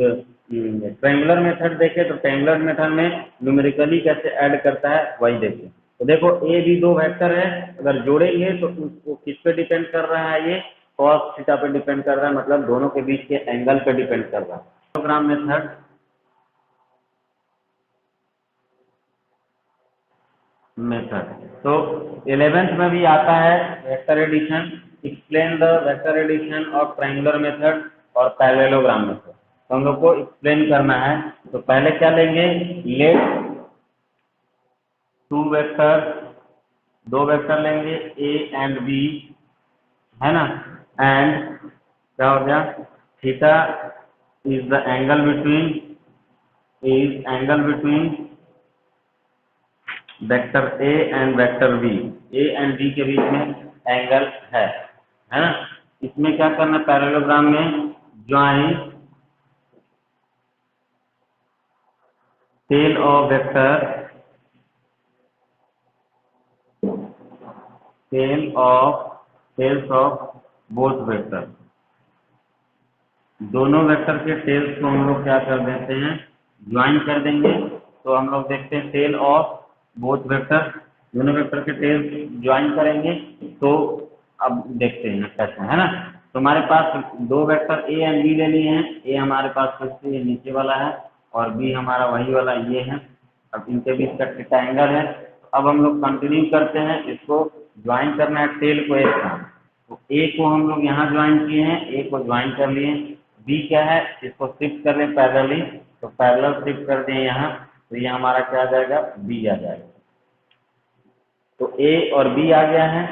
ट्रायंगुलर मेथड देखे तो ट्रायंगुलर मेथड में न्यूमेरिकली कैसे ऐड करता है वही देखे। तो देखो ए भी दो वेक्टर है, अगर जोड़ेंगे तो उसको किस पे डिपेंड कर रहा है, ये cos थीटा पे डिपेंड कर रहा है, मतलब दोनों के बीच के एंगल पे डिपेंड कर रहा है। प्रोग्राम मेथड तो 11th में भी आता है vector addition. Explain the vector addition of triangular method और पैरेललोग्राम मेथड। तो हम लोग को एक्सप्लेन करना है। तो पहले क्या लेंगे, लेट दो वेक्टर लेंगे ए एंड बी, है ना। एंड क्या हो गया, theta is the angle between vector A and vector B. A and B के बीच में एंगल है ना। इसमें क्या करना है, पैरेललोग्राम में join tail of vector, tails of both vector, दोनों वेक्टर के टेल्स को हम लोग क्या कर देते हैं, ज्वाइन कर देंगे। तो हम लोग देखते हैं टेल ऑफ बोथ वेक्टर, दोनों वेक्टर के टेल्स ज्वाइन करेंगे। तो अब देखते हैं कैसे, है ना। तो हमारे पास दो वेक्टर ए एंड बी ले लिए हैं। ए हमारे पास फिर ये नीचे वाला है और बी हमारा वही वाला ये है। अब इनके बीच का थीटा एंगल है। अब हम लोग कंटिन्यू करते हैं, इसको ज्वाइन करना है टेल को एक साथ। तो ए को हम लोग यहाँ ज्वाइन किए हैं, ए को ज्वाइन कर लिए। बी क्या है, इसको शिफ्ट कर लें पैरेलली, तो पैरेलल शिफ्ट कर दें यहाँ, तो ये हमारा क्या आ जाएगा, बी आ जाएगा। तो ए और बी आ गया है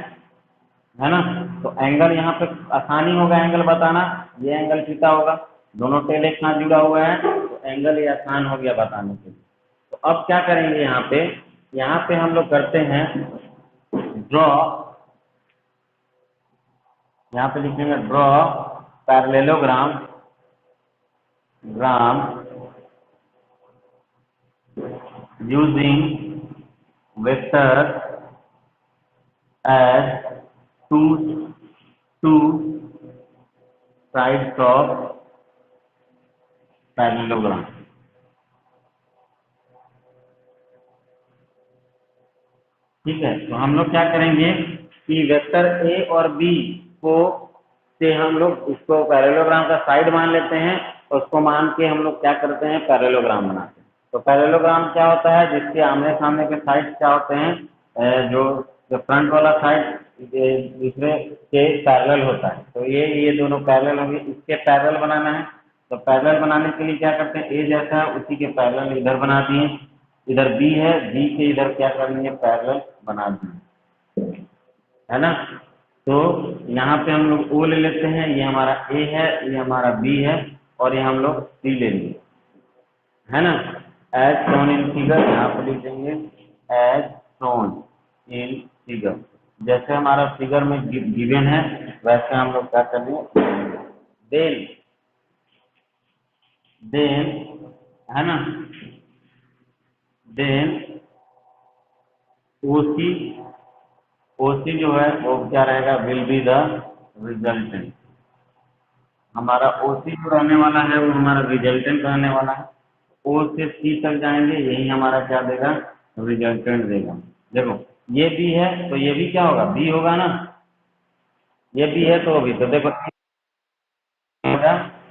ना। तो एंगल यहाँ पे आसानी होगा एंगल बताना, ये एंगल थीटा होगा, दोनों टेल एक साथ जुड़ा हुआ है, तो एंगल ये आसान हो गया बताने के लिए। तो अब क्या करेंगे यहाँ पे हम लोग करते हैं ड्रॉ, यहाँ पे लिखेंगे draw parallelogram using vector as two sides of parallelogram। ठीक है, तो हम लोग क्या करेंगे कि वेक्टर ए और बी को से हम लोग उसको पैरेललोग्राम का साइड मान लेते हैं, और उसको मान के हम लोग क्या करते हैं, पैरेललोग्राम बनाते हैं। तो पैरेललोग्राम क्या होता है, जिसके आमने सामने के साइड क्या होते हैं, जो फ्रंट वाला साइड दूसरे के पैरेलल होता है। तो ये दोनों पैरेलल होंगे, इसके पैरेलल बनाना है। तो पैरेलल बनाने के लिए क्या करते हैं, ए जैसा है उसी के पैरेलल इधर बना दिए, इधर बी है, बी के इधर क्या कर लिए, पैरेलल बना दिए, है ना। तो यहाँ पे हम लोग ओ ले लेते हैं, ये हमारा ए है, ये हमारा बी है, और ये हम लोग सी ले लिए, है ना। एज शोन इन फिगर, यहाँ पे लिख देंगे एज शोन इन फिगर, जैसे हमारा फिगर में गिवन है वैसे हम लोग क्या करेंगे। देन है ना, देन ओसी जो है वो क्या रहेगा, विल बी द रिजल्टेंट। हमारा ओसी जो रहने वाला है वो हमारा रिजल्टेंट रहने वाला है। ओ से सी तक जाएंगे, यही हमारा क्या देगा, रिजल्टेंट देगा। देखो ये बी है तो ये भी क्या होगा, बी होगा ना, ये बी है तो भी, तो देखो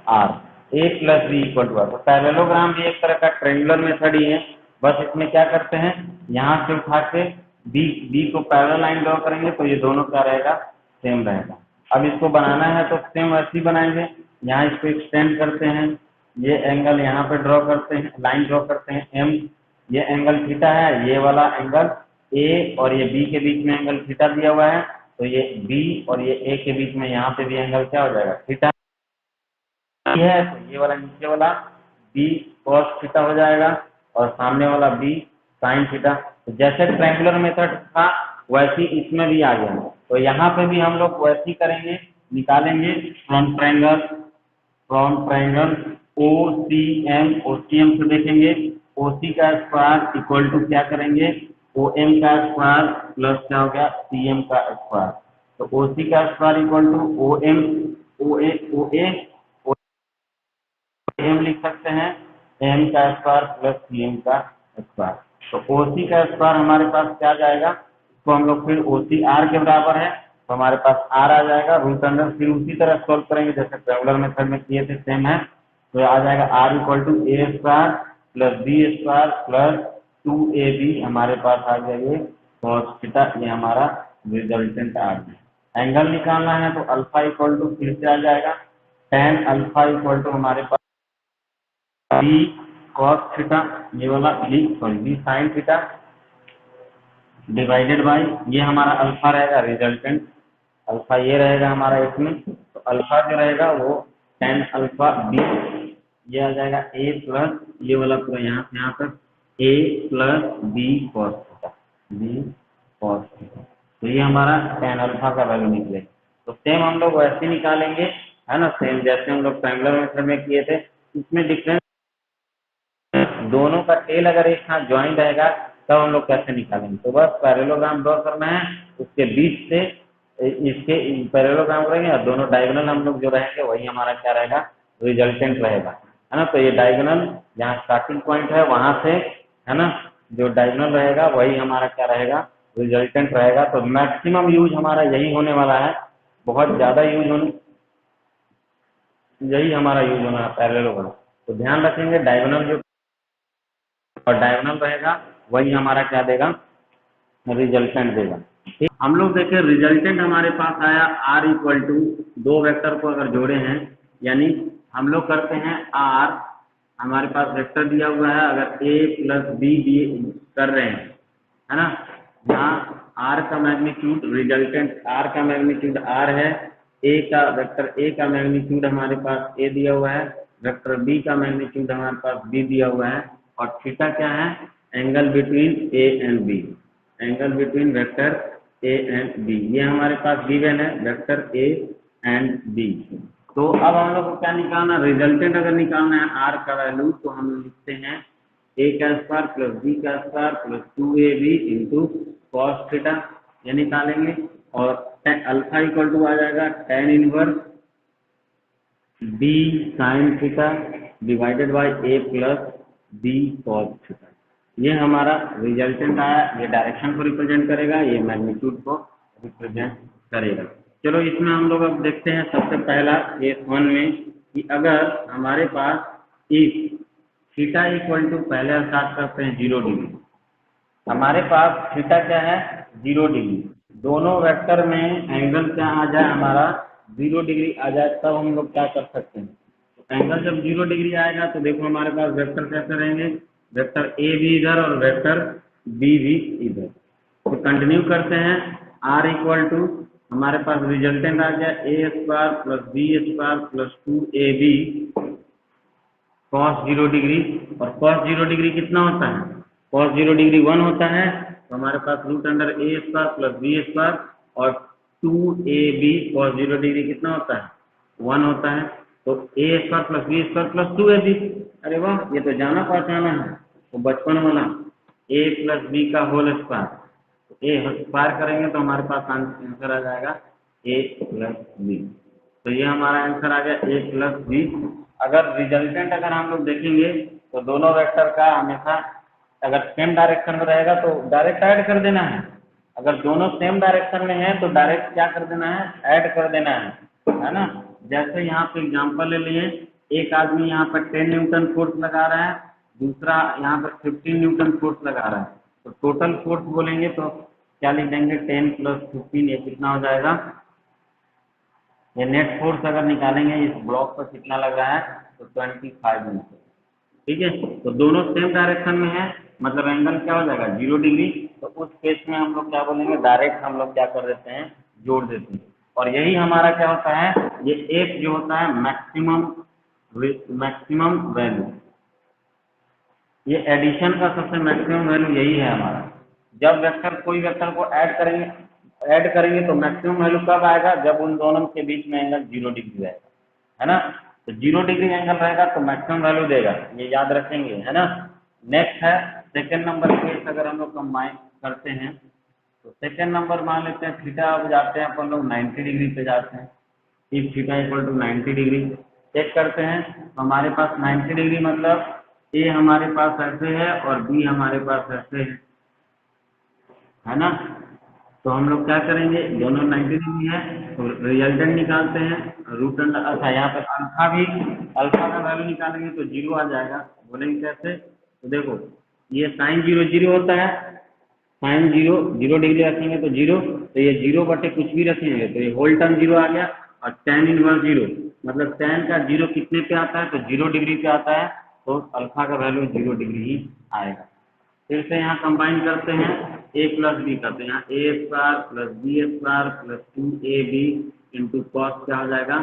R, A plus B equal to R. तो पैरेललोग्राम भी एक तरह का ट्रेंगुलर मेथड ही है, बस इसमें क्या करते हैं, यहाँ से उठा के बी को पैरेलल लाइन ड्रॉ करेंगे, तो ये दोनों क्या रहेगा, सेम रहेगा। अब इसको बनाना है तो सेम वैसे ही बनाएंगे, यहाँ इसको एक्सटेंड करते हैं, ये एंगल यहाँ पे ड्रॉ करते हैं, लाइन ड्रॉ करते हैं एम, ये एंगल थीटा है, ये वाला एंगल ए और ये बी के बीच में एंगल थीटा दिया हुआ है, तो ये बी और ये ए के बीच में यहाँ पे भी एंगल क्या हो जाएगा, थीटा है। तो ये वाला नीचे वाला बी कॉस थीटा हो जाएगा, और सामने वाला बी साइन थीटा। तो जैसे ट्रायंगुलर मेथड था वैसे ही इसमें भी आ गया। तो यहाँ पे भी हम लोग वैसे ही करेंगे, निकालेंगे from triangle O C M से देखेंगे, ओ सी का स्क्वायर इक्वल टू क्या करेंगे, ओ एम का स्क्वायर प्लस क्या हो गया, सी एम का स्क्वायर। तो ओ सी का square equal to O M M लिख सकते हैं, एम का स्क्वायर प्लस सी एम का स्क्वायर। तो ओ सी का स्क्वायर हमारे पास क्या जाएगा, तो हम लोग फिर ओ सी आर के बराबर है, तो हमारे पास आर आ जाएगा रूट अंडर, फिर उसी तरह सॉल्व करेंगे जैसे ट्रायंगुलर मेथड में किए थे, सेम है। तो आ जाएगा R equal to A square plus B square plus 2ab, हमारे पास आ गया ये cos थीटा, ये हमारा रिजल्टेंट आ गया। एंगल निकालना है तो अल्फा इक्वल टू फिर से आ जाएगा tan अल्फा इक्वल टू हमारे पास बी कॉस थीटा, ये वाला B sine theta divided by, ये हमारा अल्फा रहेगा रिजल्टेंट, अल्फा ये रहेगा हमारा इसमें। तो अल्फा जो रहेगा वो tan अल्फा बी, ये आ जाएगा ए प्लस ये वाला पूरा यहाँ से यहाँ तक ए प्लस बी कॉस थीटा। तो ये हमारा tan अल्फा का वैल्यू निकलेगा। तो सेम हम लोग वैसे निकालेंगे, है ना, सेम जैसे हम लोग ट्रायंगुलर मेथड में किए थे। इसमें डिफरेंस दोनों का टेल अगर एक साथ ज्वाइन रहेगा तब हम लोग कैसे निकालेंगे। तो बस पैरेललोग्राम ड्रॉ करना है, उसके बीच से इसके पैरेललोग्राम करेंगे और दोनों डायगोनल हम लोग जो रहेंगे वही हमारा क्या रहेगा, रिजल्टेंट रहेगा, है ना। तो ये डायगोनल जहाँ स्टार्टिंग पॉइंट है वहां से, है ना, जो डायगोनल रहेगा वही हमारा क्या रहेगा, रिजल्टेंट रहेगा। तो मैक्सिमम यूज हमारा यही होने वाला है, बहुत ज़्यादा यूज होने, यही हमारा यूज होना है पैरेललोग्राम। तो ध्यान रखेंगे डायगोनल जो और डायगोनल रहेगा वही हमारा क्या देगा, रिजल्टेंट देगा। ठीक, हम लोग देखें रिजल्टेंट हमारे पास आया आर इक्वल टू, दो वेक्टर को अगर जोड़े हैं, यानी हम लोग करते हैं आर, हमारे पास वेक्टर दिया हुआ है, अगर ए प्लस बी कर रहे हैं, है ना, जहाँ आर का मैग्नीट्यूड रिजल्टेंट, आर का मैग्नीट्यूड आर है, ए का वेक्टर ए का मैग्नीट्यूड हमारे पास ए दिया हुआ है, वेक्टर बी का मैग्नीट्यूड हमारे पास बी दिया हुआ है, और थीटा क्या है, angle between A and B, angle between vector A and B, ये हमारे पास गिवन है वेक्टर ए एंड बी। तो अब हम लोग को क्या निकालना, रिजल्टेंट अगर निकालना है आर का वैल्यू, तो हम लिखते हैं ए का स्क्वायर प्लस बी का square plus 2ab into cos theta, ये निकालेंगे, और अल्फा इक्वल टू आ जाएगा tan inverse b sign theta divided by a plus b cos theta. ये हमारा रिजल्टेंट आया, ये डायरेक्शन को रिप्रेजेंट करेगा, ये मैग्नीट्यूड को रिप्रेजेंट करेगा। चलो इसमें हम लोग अब देखते हैं सबसे पहला केस 1 में कि अगर हमारे पास इफ थीटा इक्वल टू, पहले स्टार्ट करते हैं 0 डिग्री, हमारे पास थीटा क्या है 0 डिग्री, दोनों वेक्टर में एंगल क्या आ जाए हमारा 0 डिग्री आ जाए, तब हम लोग क्या कर सकते हैं। तो एंगल जब 0 डिग्री आएगा तो देखो हमारे पास वेक्टर कैसे रहेंगे, वेक्टर ए भी इधर और वेक्टर बी भी इधर। तो कंटिन्यू करते हैं, आर इक्वल टू हमारे पास रिजल्टेंट आ गया A square plus B square plus 2ab cos 0 degree, और cos 0 डिग्री कितना होता है, cos 0 डिग्री 1 होता है, तो हमारे पास रूट अंडर ए स्क्वायर प्लस बी स्क्वायर, और 2ab cos 0 डिग्री कितना होता है 1 होता है, तो A square plus B square plus 2ab। अरे वाह, ये तो जाना पहचाना है, तो बचपन वाला ए प्लस बी का होल स्क्वायर, तो ए स्क्वायर करेंगे तो हमारे पास आंसर आ जाएगा ए प्लस बी। तो ये हमारा आंसर आ गया ए प्लस बी। अगर रिजल्टेंट अगर हम लोग देखेंगे तो दोनों वेक्टर का हमेशा अगर सेम डायरेक्शन में रहेगा तो डायरेक्ट ऐड कर देना है, अगर दोनों सेम डायरेक्शन में है तो डायरेक्ट क्या कर देना है, ऐड कर देना है ना। जैसे यहाँ पे एग्जांपल ले लिए, एक आदमी यहाँ पर 10 न्यूटन फोर्स लगा रहा है, दूसरा यहाँ पर 15 न्यूटन फोर्स लगा रहा है, तो टोटल फोर्स बोलेंगे तो क्या लिख देंगे 10 प्लस 15, ये कितना हो जाएगा, ये नेट फोर्स अगर निकालेंगे इस ब्लॉक पर कितना लग रहा है तो 25 न्यूटन। ठीक है, तो दोनों सेम डायरेक्शन में है, मतलब एंगल क्या हो जाएगा 0 डिग्री, तो उस केस में हम लोग क्या बोलेंगे, डायरेक्ट हम लोग क्या कर देते हैं, जोड़ देते हैं। और यही हमारा क्या होता है, ये एक जो होता है मैक्सिमम वैल्यू, ये एडिशन का सबसे मैक्सिमम वैल्यू यही है हमारा। जब वेक्टर कोई वेक्टर को ऐड करेंगे तो मैक्सिमम वैल्यू कब आएगा, जब उन दोनों के बीच में एंगल 0 डिग्री रहेगा, है ना। तो 0 डिग्री एंगल रहेगा तो मैक्सिमम वैल्यू देगा, ये याद रखेंगे, है ना। नेक्स्ट है सेकेंड नंबर केस, अगर हम लोग कंबाइन करते हैं तो सेकेंड नंबर मान लेते हैं थीटा, अब जाते हैं अपन लोग 90 डिग्री पे जाते हैं, if theta equal to 90 degree check करते हैं, तो हमारे पास 90 डिग्री मतलब ए हमारे पास ऐसे है और बी हमारे पास ऐसे है ना। तो हम लोग क्या करेंगे, दोनों 90 डिग्री है तो रिजल्टेंट निकालते हैं, रूट अंडर, अच्छा यहाँ पर अल्फा का वैल्यू निकालेंगे तो 0 आ जाएगा, बोलेंगे कैसे, तो देखो ये साइन 0 0 होता है, साइन 0 डिग्री रखेंगे तो 0, तो ये 0 बटे कुछ भी रखेंगे तो ये होल टर्म 0 आ गया, और tan इनवर्स 0 मतलब tan का 0 कितने पे आता है तो 0 डिग्री पे आता है, तो अल्फा का वैल्यू 0 डिग्री ही आएगा। फिर से यहाँ कंबाइन करते हैं, a प्लस बी करते हैं, यहाँ A square plus B square plus 2ab into cos क्या हो जाएगा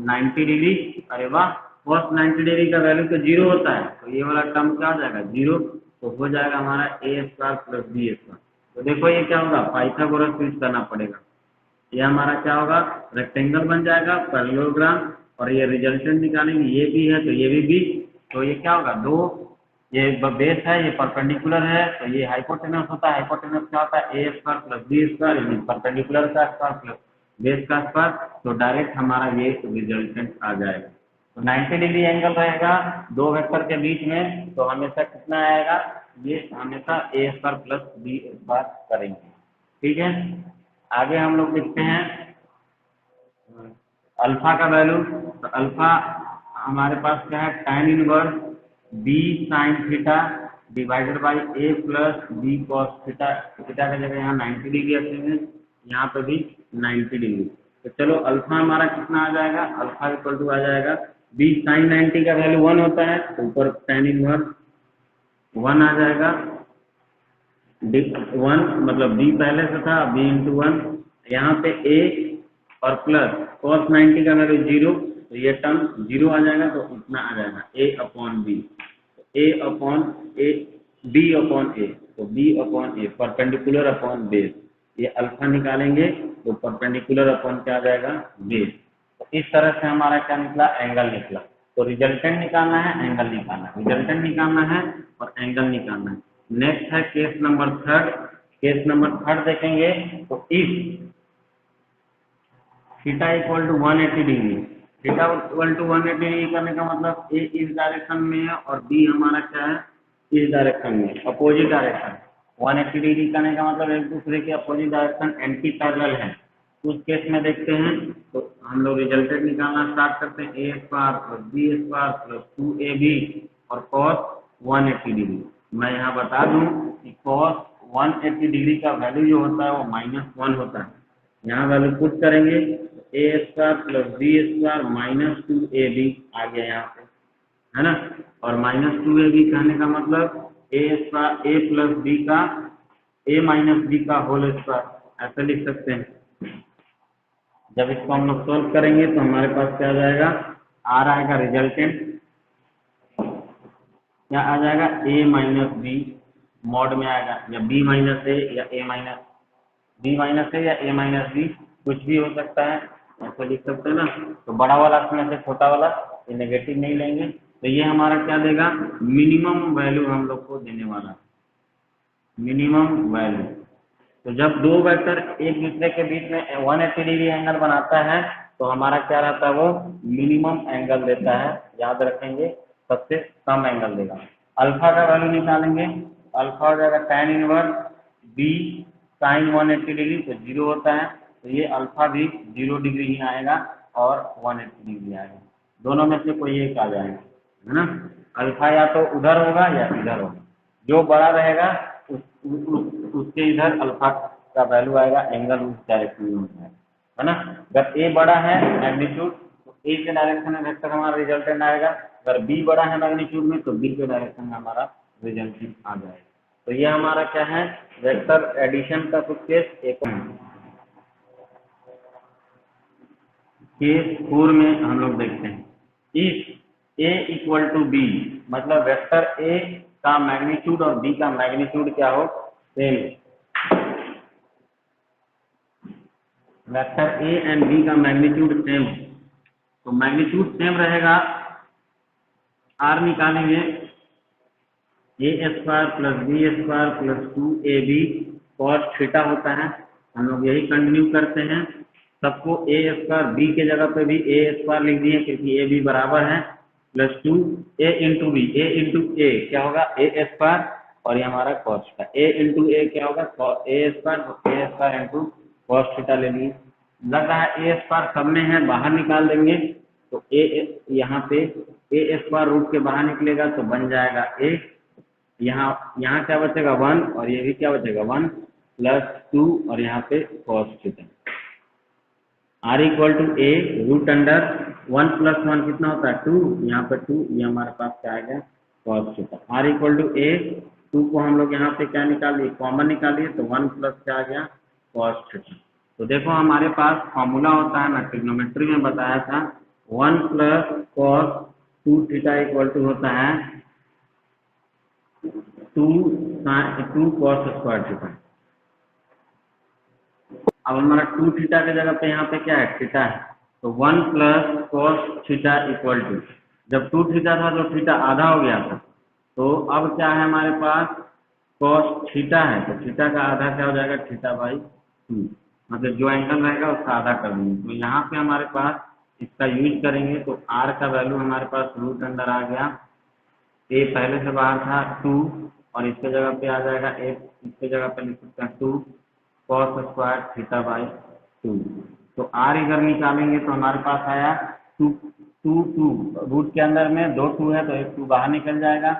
90 डिग्री। अरे वाह, कॉस 90 डिग्री का वैल्यू तो 0 होता है, तो ये वाला टर्म क्या हो जाएगा 0, तो हो जाएगा हमारा ए स्क्वायर प्लस बी स्क्वायर। तो देखो ये क्या होगा, पाइथागोरस यूज करना पड़ेगा, ये हमारा क्या होगा, रेक्टेंगल बन जाएगा पैरेललोग्राम, और ये रिजल्टेंट निकालेंगे, ये भी है तो ये भी, तो ये क्या होगा, दो ये बेस है, ये परपेंडिकुलर है, तो ये हाइपोटेनस होता है। हाइपोटेनस क्या होता है? ए स्क्वायर प्लस बी स्क्वायर, यानी परपेंडिकुलर का स्क्वायर प्लस बेस का स्क्वायर। तो डायरेक्ट हमारा ये रिजल्टेंट आ जाएगा। तो 90 डिग्री एंगल रहेगा दो वेक्टर के बीच में, तो हमेशा कितना आएगा? ये हमेशा ए स्क्वायर प्लस बी स्क्वायर करेंगे। ठीक है, आगे हम लोग लिखते हैं अल्फा का वैल्यू। तो अल्फा हमारे पास क्या है? tan inverse B sine theta divided by A plus B cos theta. Theta की जगह यहाँ 90 डिग्री रखेंगे, यहाँ पे भी 90 डिग्री। तो चलो अल्फा हमारा कितना आ जाएगा? अल्फा इक्वल टू आ जाएगा बी साइन 90 का वैल्यू 1 होता है, तो ऊपर tan इनवर्स 1 आ जाएगा। 1 मतलब बी पहले से था, बी इंटू 1, यहाँ पे ए और प्लस cos 90 का वैल्यू 0, तो ये टर्म 0 आ जाएगा, तो इतना आ जाएगा a upon B. A upon A, B upon A, तो B upon A perpendicular upon base. ये अल्फा निकालेंगे तो परपेंडिकुलर अपॉन क्या आ जाएगा? बेस। तो इस तरह से हमारा क्या निकला? एंगल निकला। तो रिजल्टेंट निकालना है, एंगल निकालना है, रिजल्टेंट निकालना है और एंगल निकालना है। नेक्स्ट है case number third. Case number third देखेंगे तो if theta equal to 180 degree, theta equal to 180 degree करने का मतलब ए इस डायरेक्शन में है और बी हमारा क्या है? इस डायरेक्शन में, अपोजिट डायरेक्शन। 180 डिग्री करने का मतलब एक दूसरे के अपोजिट डायरेक्शन एंटी पैरेलल है। उस केस में देखते हैं, तो हम लोग रिजल्टेंट निकालना स्टार्ट करते हैं। A square plus B square plus 2ab और कॉस 180 डिग्री। मैं यहाँ बता दूं कि कॉस 180 डिग्री का वैल्यू जो होता है वो -1 होता है। यहाँ वैल्यू पुट करेंगे, A square plus B square -2ab आ गया यहाँ पे, है ना। और -2ab कहने का मतलब ए स्क्वायर ए प्लस बी का ए माइनस बी का होल स्क्वायर, ऐसे लिख सकते हैं। जब इसको हम लोग सोल्व करेंगे तो हमारे पास क्या आ जाएगा? आर आएगा रिजल्टेंट, क्या आ जाएगा? ए माइनस बी मॉड में आएगा, या बी माइनस ए या ए माइनस बी माइनस ए या ए माइनस बी, कुछ भी हो सकता है, ऐसे लिख सकते हैं ना। तो बड़ा वाला में से छोटा वाला, ये नेगेटिव नहीं लेंगे। तो ये हमारा क्या देगा? मिनिमम वैल्यू हम लोग को देने वाला है, मिनिमम वैल्यू। तो जब दो वेक्टर एक दूसरे के बीच में 180 डिग्री एंगल बनाता है तो हमारा क्या रहता है? वो मिनिमम एंगल देता है, याद रखेंगे, सबसे कम एंगल देगा। अल्फा का वैल्यू निकालेंगे, अल्फा हो जाएगा tan inverse B sine 180 degree, तो 0 होता है, तो ये अल्फा भी 0 डिग्री ही आएगा और 180 डिग्री आएगा। दोनों में से कोई एक आ जाएगा, है ना। अल्फा या तो उधर होगा या इधर होगा, जो बड़ा रहेगा उसके इधर अल्फा का वैल्यू आएगा, एंगल उस डायरेक्शन में होता है ना। अगर ए बड़ा है मैग्नीट्यूड, तो ए के डायरेक्शन में वेक्टर हमारा रिजल्टेंट आएगा। अगर बी बड़ा है मैग्नीट्यूड में, तो बी के डायरेक्शन में हमारा रिजल्टेंट आ जाएगा। तो ये हमारा क्या है? वेक्टर एडिशन का कुछ केस। एक केस 4 में हम लोग देखते हैं, if A equal to B, मतलब वेक्टर ए का मैग्नीट्यूड और बी का मैग्नीट्यूड क्या हो? Same. Vector A and B का मैग्नीट्यूड सेम, तो मैग्नीट्यूड सेम रहेगा। आर निकालेंगे, A square plus B square plus 2ab cos theta होता है। हम लोग यही कंटिन्यू करते हैं, सबको ए स्क्वायर बी के जगह पे भी ए स्क्वायर लिख दिए क्योंकि ए बी बराबर है, प्लस 2 ए इंटू बी, ए इंटू ए क्या होगा? ए स्क्वायर, और ये हमारा कॉस थीटा, ए इंटू ए क्या होगा? ए स्क्वायर इंटू कॉस थीटा ले लिए। लग रहा है ए स्क्वायर सब में है, बाहर निकाल देंगे, तो ए यहाँ पे ए स्क्वायर रूट के बाहर निकलेगा तो बन जाएगा ए, यहाँ क्या बचेगा? 1, और ये भी क्या बचेगा? 1 प्लस 2, और यहाँ पे cos theta. R equal to A root under 1 plus 1 कितना होता है? 2, यहाँ पे 2, ये हमारे पास क्या आएगा? Cos theta. R equal to A, 2 को हम लोग यहाँ पे क्या निकाल लिए? कॉमन निकालिए, तो 1 प्लस क्या आ गया? Cos theta. तो देखो हमारे पास फॉर्मूला होता है, मैं ट्रिग्नोमेट्री में बताया था, 1 plus cos 2 theta equal to होता है 2 कॉस स्क्वायर थीटा। अब हमारा 2 थीटा के जगह पे यहाँ पे क्या है? थीटा है, तो 1 plus cos theta equal to, जब 2 थीटा था तो थीटा आधा हो गया था, तो अब क्या है हमारे पास, कॉस थीटा है, तो थीटा का आधा क्या हो जाएगा, थीटा बाई 2, मतलब जो एंगल रहेगा उसका आधा कर देंगे। तो यहाँ पे हमारे पास इसका यूज करेंगे तो आर का वैल्यू हमारे पास रूट अंडर आ गया, ए पहले से बाहर था 2 और इसके जगह पे आ जाएगा ए, इसके जगह पे लिख सकते हैं 2 कॉस स्क्वायर थीटा बाई 2। तो आर इधर निकालेंगे तो हमारे पास आया 2 2 2, रूट के अंदर में 2 2 है तो एक 2 बाहर निकल जाएगा।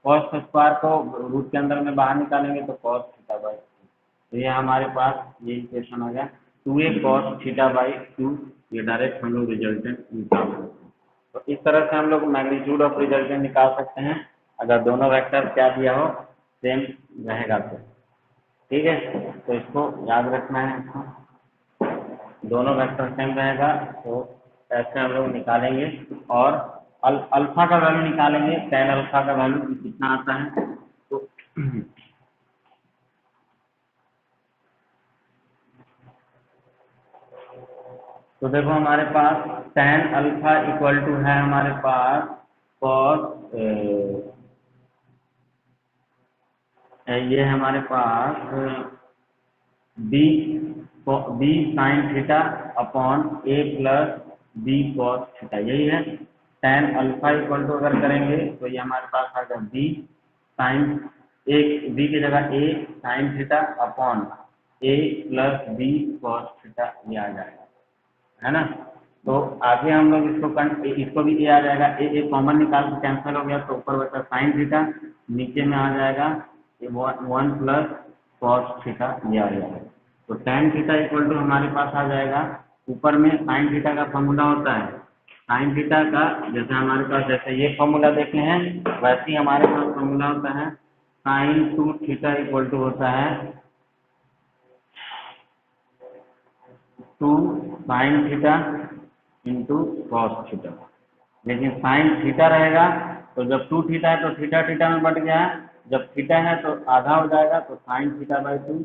कॉस स्क्वायर को रूट के अंदर में बाहर निकालेंगे तो कॉस थीटा बाई 2। तो ये हमारे पास ये इक्वेशन आ गया 2a कॉस थीटा बाई 2। ये डायरेक्ट हम लोग रिजल्टेंट निकाल सकते हैं। तो इस तरह से हम लोग मैग्नीट्यूड ऑफ रिजल्टेंट निकाल सकते हैं अगर दोनों वेक्टर क्या दिया हो सेम रहेगा तो। ठीक है, तो इसको याद रखना है, इसको दोनों वेक्टर सेम रहेगा तो ऐसे हम लोग निकालेंगे। और अल्फा का वैल्यू निकालेंगे, tan अल्फा का वैल्यू कितना आता है। तो देखो हमारे पास tan अल्फा इक्वल टू है हमारे पास cos, ये हमारे पास बी साइन थीटा अपॉन ए प्लस बी कॉस थीटा, यही है। tan अल्फा इक्वल टू अगर करेंगे तो ये हमारे पास आ गया बी साइन, एक बी की जगह ए साइन थीटा अपॉन ए प्लस बी कॉस थीटा, ये आ जाएगा, है ना। तो आगे हम लोग इसको भी ए आ जाएगा, ए कॉमन निकाल के कैंसिल हो गया तो ऊपर बचा साइन थीटा, नीचे में आ जाएगा 1 प्लस कॉस थीटा, ये आ जाएगा। तो tan थीटा इक्वल टू हमारे पास आ जाएगा, ऊपर में साइन थीटा का फॉर्मूला होता है, साइन थीटा का जैसे हमारे पास जैसे ये फॉर्मूला देखे हैं वैसे ही हमारे पास फॉर्मूला होता है साइन 2 थीटा इक्वल टू होता है 2 sine theta into cos theta. लेकिन साइन थीटा रहेगा तो जब 2 थीटा है तो थीटा थीटा में बढ़ गया है, जब थीटा है तो आधा हो जाएगा तो sine theta by 2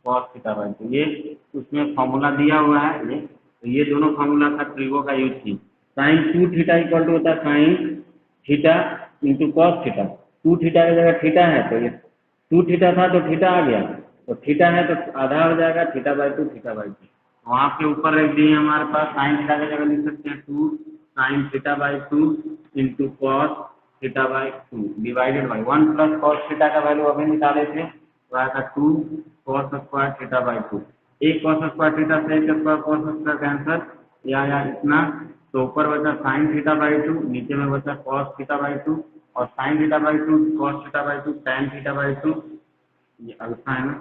cos theta by 2, ये उसमें फॉर्मूला दिया हुआ है ये। तो ये दोनों फॉर्मूला का ट्रिगो का यूज की, साइन 2 थीटा इक्वल टू होता है sine theta into cos theta, 2 theta की जगह थीटा है तो ये 2 थीटा था तो थीटा आ गया, तो थीटा है तो आधा हो जाएगा थीटा बाई 2 थीटा बाई 2। वहाँ पे ऊपर रख दिए हमारे पास साइन थीटा की जगह लिख सकते हैं 2 sine theta by 2 into cos theta by 2 divided by 1 plus cos theta का वैल्यू अभी निकाले थे तो आया था 2 कॉस स्क्वायर थीटा बाई 2। एक कॉस स्क्वायर थीटा से एक स्क्वायर कॉस स्क्वायर कैंसर, या इतना, तो ऊपर बचा साइन थीटा बाई 2, नीचे में बचा कॉस थीटा बाई 2 और sine theta by 2 cos theta by 2 tan theta by 2, ये अल्फा है ना।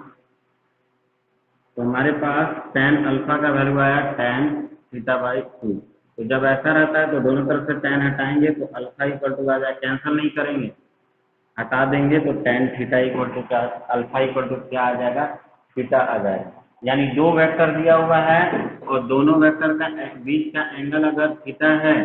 तो हमारे पास tan अल्फा का वैल्यू आया tan थीटा बाई 2। तो जब ऐसा रहता है तो दोनों तरफ से tan हटाएंगे तो अल्फा इक्वल टू आ जाए, कैंसिल नहीं करेंगे, हटा देंगे तो tan थीटा इक्वल टू क्या, अल्फा इक्वल टू क्या आ जाएगा, थीटा आ जाएगा। यानी दो वेक्टर दिया हुआ है और दोनों वेक्टर का बीच का एंगल अगर थीटा है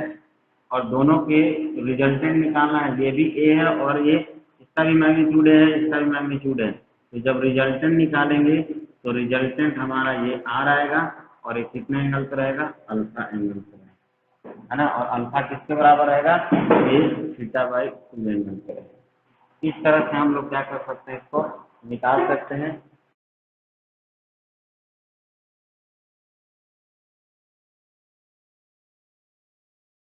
और दोनों के रिजल्टेंट निकालना है, ये भी ए है और ये इसका भी मैग्नीट्यूड है, इसका भी मैग्नीट्यूड है, तो जब रिजल्टेंट निकालेंगे तो रिजल्टेंट हमारा ये आर आएगा और ये कितने एंगल पर रहेगा, अल्फा एंगल पर रहेगा, है ना। और अल्फा किसके बराबर रहेगा, ये थीटा बाई 2 एंगल पर रहेगा। इस तरह से हम लोग क्या कर सकते हैं, इसको निकाल सकते हैं।